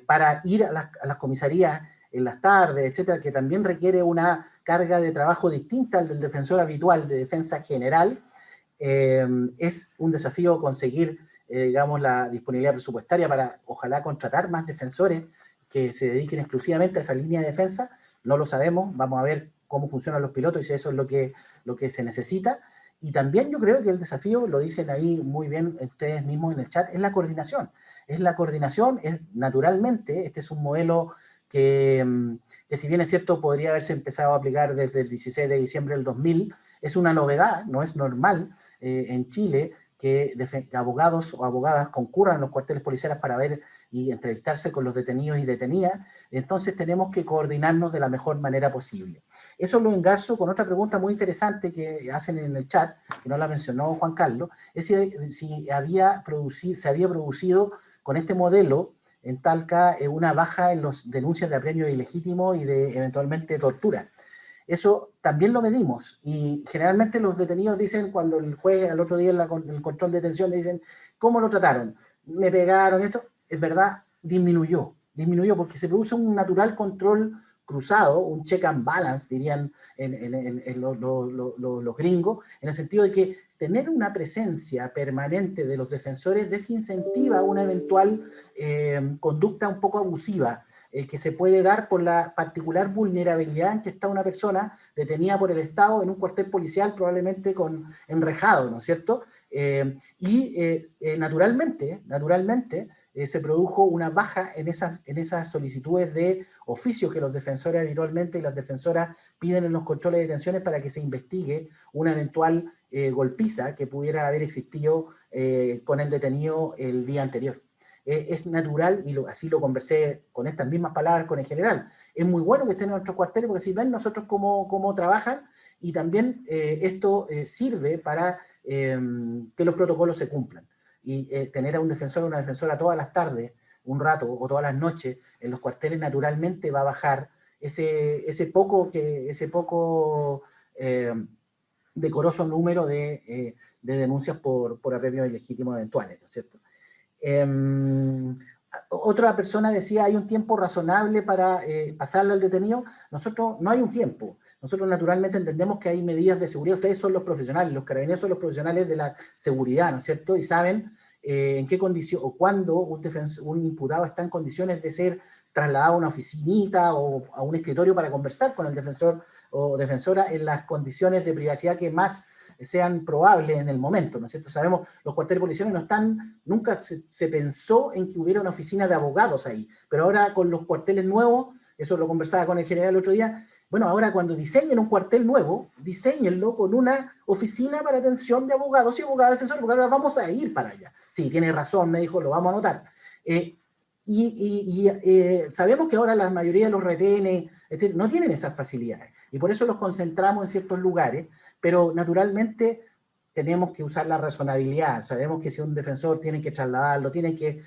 para ir a las comisarías en las tardes, etcétera, que también requiere una carga de trabajo distinta al del defensor habitual de defensa general, es un desafío conseguir, digamos, la disponibilidad presupuestaria para, ojalá, contratar más defensores que se dediquen exclusivamente a esa línea de defensa. No lo sabemos, vamos a ver cómo funcionan los pilotos y si eso es lo que se necesita. Y también yo creo que el desafío, lo dicen ahí muy bien ustedes mismos en el chat, es la coordinación. Naturalmente, este es un modelo que si bien es cierto, podría haberse empezado a aplicar desde el 16 de diciembre del 2000, es una novedad, no es normal en Chile que abogados o abogadas concurran a los cuarteles policiales para ver y entrevistarse con los detenidos y detenidas. Entonces tenemos que coordinarnos de la mejor manera posible. Eso lo engarzo con otra pregunta muy interesante que hacen en el chat, que no la mencionó Juan Carlos, es si se había producido con este modelo en Talca una baja en las denuncias de apremio ilegítimo y de eventualmente tortura. Eso también lo medimos, y generalmente los detenidos dicen, cuando el juez al otro día en el control de detención le dicen, ¿cómo lo trataron? Me pegaron, esto, es verdad, disminuyó porque se produce un natural control cruzado, un check and balance, dirían los gringos, en el sentido de que tener una presencia permanente de los defensores desincentiva una eventual conducta un poco abusiva, que se puede dar por la particular vulnerabilidad en que está una persona detenida por el Estado en un cuartel policial, probablemente enrejado, ¿no es cierto? Naturalmente, se produjo una baja en esas solicitudes de oficios que los defensores habitualmente y las defensoras piden en los controles de detenciones para que se investigue una eventual golpiza que pudiera haber existido con el detenido el día anterior. Es natural, y así lo conversé con estas mismas palabras con el general. Es muy bueno que estén en nuestros cuarteles, porque si ven nosotros cómo trabajan, y también esto sirve para que los protocolos se cumplan. Y tener a un defensor o una defensora todas las tardes, un rato, o todas las noches, en los cuarteles, naturalmente va a bajar ese poco decoroso número de denuncias por apremio ilegítimo eventuales, ¿no es cierto? Otra persona decía, ¿hay un tiempo razonable para pasarle al detenido? Nosotros no hay un tiempo. Nosotros naturalmente entendemos que hay medidas de seguridad. Ustedes son los profesionales, los carabineros son los profesionales de la seguridad, ¿no es cierto? Y saben en qué condición o cuándo un imputado está en condiciones de ser trasladado a una oficinita o a un escritorio para conversar con el defensor o defensora en las condiciones de privacidad que más sean probables en el momento, ¿no es cierto? Sabemos, los cuarteles policiales no están, nunca se pensó en que hubiera una oficina de abogados ahí, pero ahora con los cuarteles nuevos, eso lo conversaba con el general el otro día, bueno, ahora cuando diseñen un cuartel nuevo, diseñenlo con una oficina para atención de abogados y abogados defensores, porque ahora vamos a ir para allá. Sí, tiene razón, me dijo, lo vamos a anotar. Sabemos que ahora la mayoría de los retenes, etc., no tienen esas facilidades, y por eso los concentramos en ciertos lugares, pero naturalmente tenemos que usar la razonabilidad. Sabemos que si un defensor tiene que trasladarlo, tiene que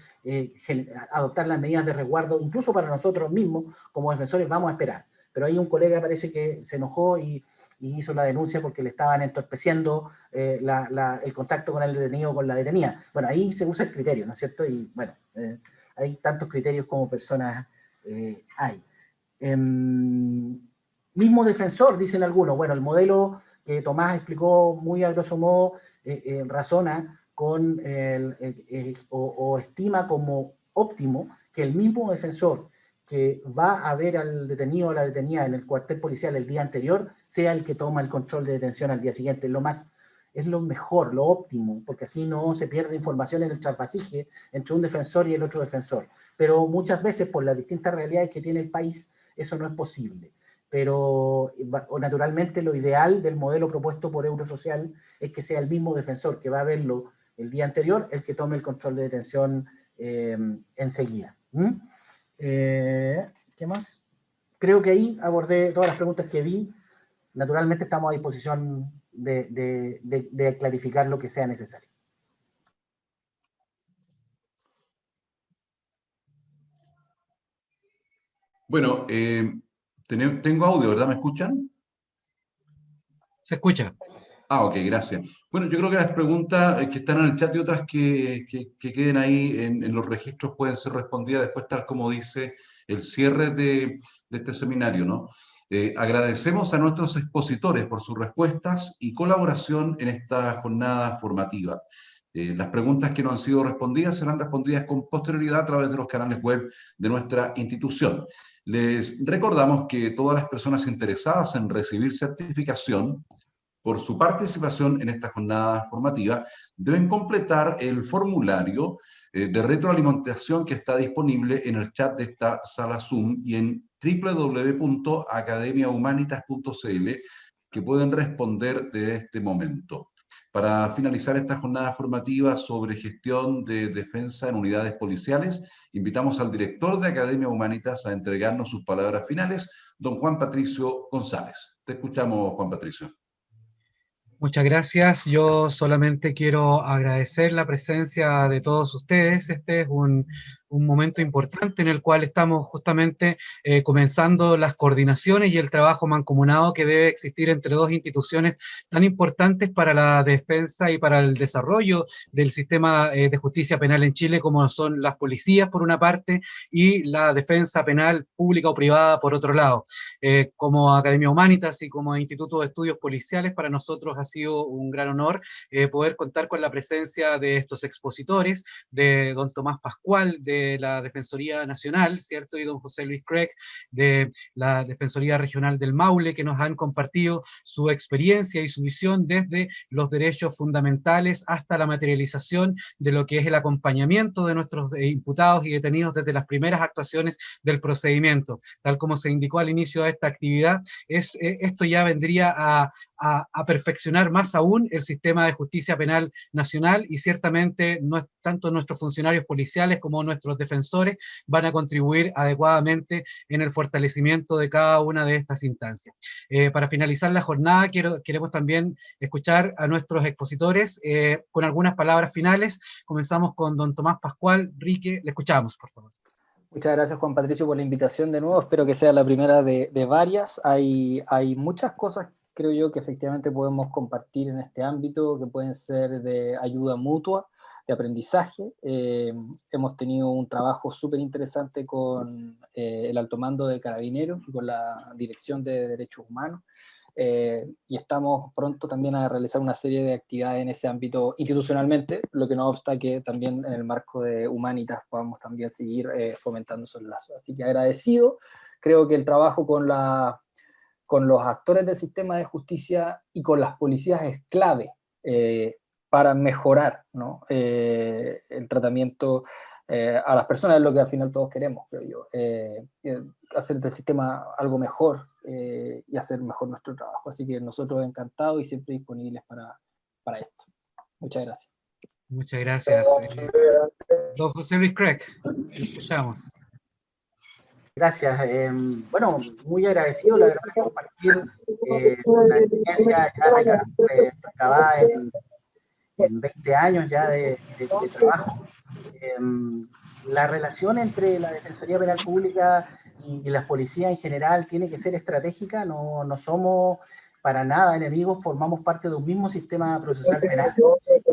adoptar las medidas de resguardo, incluso para nosotros mismos, como defensores, vamos a esperar. Pero hay un colega, parece que se enojó y hizo la denuncia porque le estaban entorpeciendo el contacto con el detenido o con la detenida. Bueno, ahí se usa el criterio, ¿no es cierto? Y bueno, hay tantos criterios como personas hay. Mismo defensor, dicen algunos. Bueno, el modelo que Tomás explicó muy a grosso modo razona con o estima como óptimo que el mismo defensor que va a ver al detenido o la detenida en el cuartel policial el día anterior sea el que toma el control de detención al día siguiente. Es lo mejor, lo óptimo, porque así no se pierde información en el trasvasije entre un defensor y el otro defensor. Pero muchas veces, por las distintas realidades que tiene el país, eso no es posible. Pero naturalmente lo ideal del modelo propuesto por Eurosocial es que sea el mismo defensor que va a verlo el día anterior el que tome el control de detención enseguida. ¿Qué más? Creo que ahí abordé todas las preguntas que vi. Naturalmente estamos a disposición de clarificar lo que sea necesario. Bueno, tengo audio, ¿verdad? ¿Me escuchan? Se escucha. Ok, gracias. Bueno, yo creo que las preguntas que están en el chat y otras que queden ahí en los registros pueden ser respondidas después, tal como dice el cierre de este seminario, ¿no? Agradecemos a nuestros expositores por sus respuestas y colaboración en esta jornada formativa. Las preguntas que no han sido respondidas serán respondidas con posterioridad a través de los canales web de nuestra institución. Les recordamos que todas las personas interesadas en recibir certificación por su participación en esta jornada formativa, deben completar el formulario de retroalimentación que está disponible en el chat de esta sala Zoom y en www.academiahumanitas.cl, que pueden responder de este momento. Para finalizar esta jornada formativa sobre gestión de defensa en unidades policiales, invitamos al director de Academia Humanitas a entregarnos sus palabras finales, don Juan Patricio González. Te escuchamos, Juan Patricio. Muchas gracias. Yo solamente quiero agradecer la presencia de todos ustedes. Este es un un momento importante en el cual estamos justamente comenzando las coordinaciones y el trabajo mancomunado que debe existir entre dos instituciones tan importantes para la defensa y para el desarrollo del sistema de justicia penal en Chile, como son las policías por una parte y la defensa penal pública o privada por otro lado. Como Academia Humanitas y como Instituto de Estudios Policiales, para nosotros ha sido un gran honor poder contar con la presencia de estos expositores, de don Tomás Pascual, de la Defensoría Nacional, ¿cierto? Y don José Luis Craig, de la Defensoría Regional del Maule, que nos han compartido su experiencia y su visión desde los derechos fundamentales hasta la materialización de lo que es el acompañamiento de nuestros imputados y detenidos desde las primeras actuaciones del procedimiento. Tal como se indicó al inicio de esta actividad, esto ya vendría a perfeccionar más aún el sistema de justicia penal nacional, y ciertamente tanto nuestros funcionarios policiales como nuestros defensores van a contribuir adecuadamente en el fortalecimiento de cada una de estas instancias. Para finalizar la jornada, queremos también escuchar a nuestros expositores con algunas palabras finales. Comenzamos con don Tomás Pascual. Rique, le escuchamos, por favor. Muchas gracias, Juan Patricio, por la invitación de nuevo. Espero que sea la primera de varias. Hay muchas cosas, creo yo, que efectivamente podemos compartir en este ámbito, que pueden ser de ayuda mutua, de aprendizaje. Hemos tenido un trabajo súper interesante con el alto mando de Carabineros y con la Dirección de Derechos Humanos. Y estamos pronto también a realizar una serie de actividades en ese ámbito institucionalmente, lo que no obsta que también en el marco de Humanitas podamos también seguir fomentando esos lazos. Así que agradecido. Creo que el trabajo con los actores del sistema de justicia y con las policías es clave para mejorar, ¿no? El tratamiento a las personas, es lo que al final todos queremos, creo yo, hacer del sistema algo mejor y hacer mejor nuestro trabajo. Así que nosotros encantados y siempre disponibles para esto. Muchas gracias. Muchas gracias. Don José Luis Craig, escuchamos. Gracias. Bueno, muy agradecido, la verdad, de compartir la experiencia ya recabada en 20 años ya de trabajo. La relación entre la Defensoría Penal Pública y las policías en general tiene que ser estratégica. No somos para nada enemigos, formamos parte de un mismo sistema procesal penal.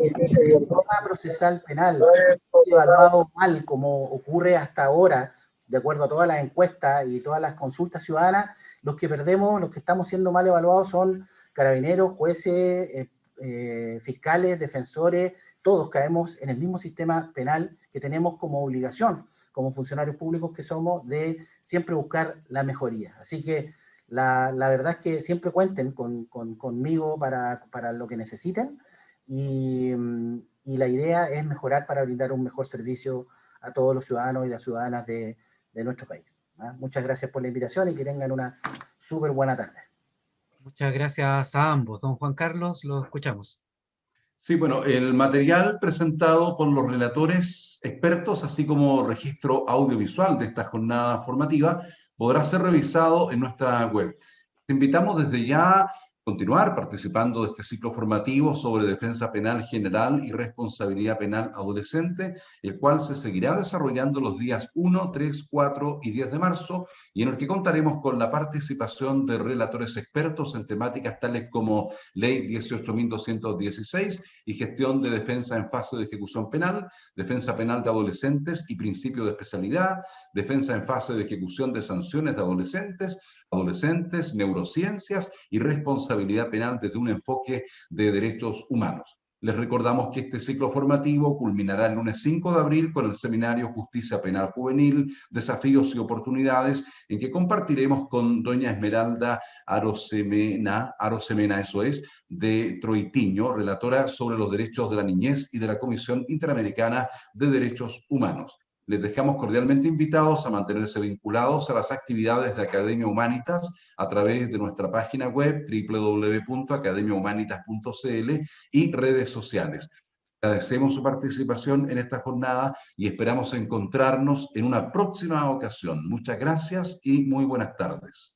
Y si el sistema procesal penal es evaluado mal, como ocurre hasta ahora, de acuerdo a todas las encuestas y todas las consultas ciudadanas, los que perdemos, los que estamos siendo mal evaluados son carabineros, jueces, fiscales, defensores. Todos caemos en el mismo sistema penal que tenemos como obligación, como funcionarios públicos que somos, de siempre buscar la mejoría. Así que la verdad es que siempre cuenten conmigo para lo que necesiten, y la idea es mejorar para brindar un mejor servicio a todos los ciudadanos y las ciudadanas de nuestro país. Muchas gracias por la invitación y que tengan una súper buena tarde. Muchas gracias a ambos. Don Juan Carlos, lo escuchamos. Sí, bueno, el material presentado por los relatores expertos, así como registro audiovisual de esta jornada formativa, podrá ser revisado en nuestra web. Te invitamos desde ya a continuar participando de este ciclo formativo sobre defensa penal general y responsabilidad penal adolescente, el cual se seguirá desarrollando los días 1, 3, 4 y 10 de marzo, y en el que contaremos con la participación de relatores expertos en temáticas tales como Ley 18.216 y gestión de defensa en fase de ejecución penal, defensa penal de adolescentes y principio de especialidad, defensa en fase de ejecución de sanciones de adolescentes, neurociencias y responsabilidad penal desde un enfoque de derechos humanos. Les recordamos que este ciclo formativo culminará el lunes 5 de abril con el seminario Justicia Penal Juvenil, Desafíos y Oportunidades, en que compartiremos con doña Esmeralda Arosemena, eso es, de Troitiño, relatora sobre los derechos de la niñez y de la Comisión Interamericana de Derechos Humanos. Les dejamos cordialmente invitados a mantenerse vinculados a las actividades de Academia Humanitas a través de nuestra página web www.academiahumanitas.cl y redes sociales. Agradecemos su participación en esta jornada y esperamos encontrarnos en una próxima ocasión. Muchas gracias y muy buenas tardes.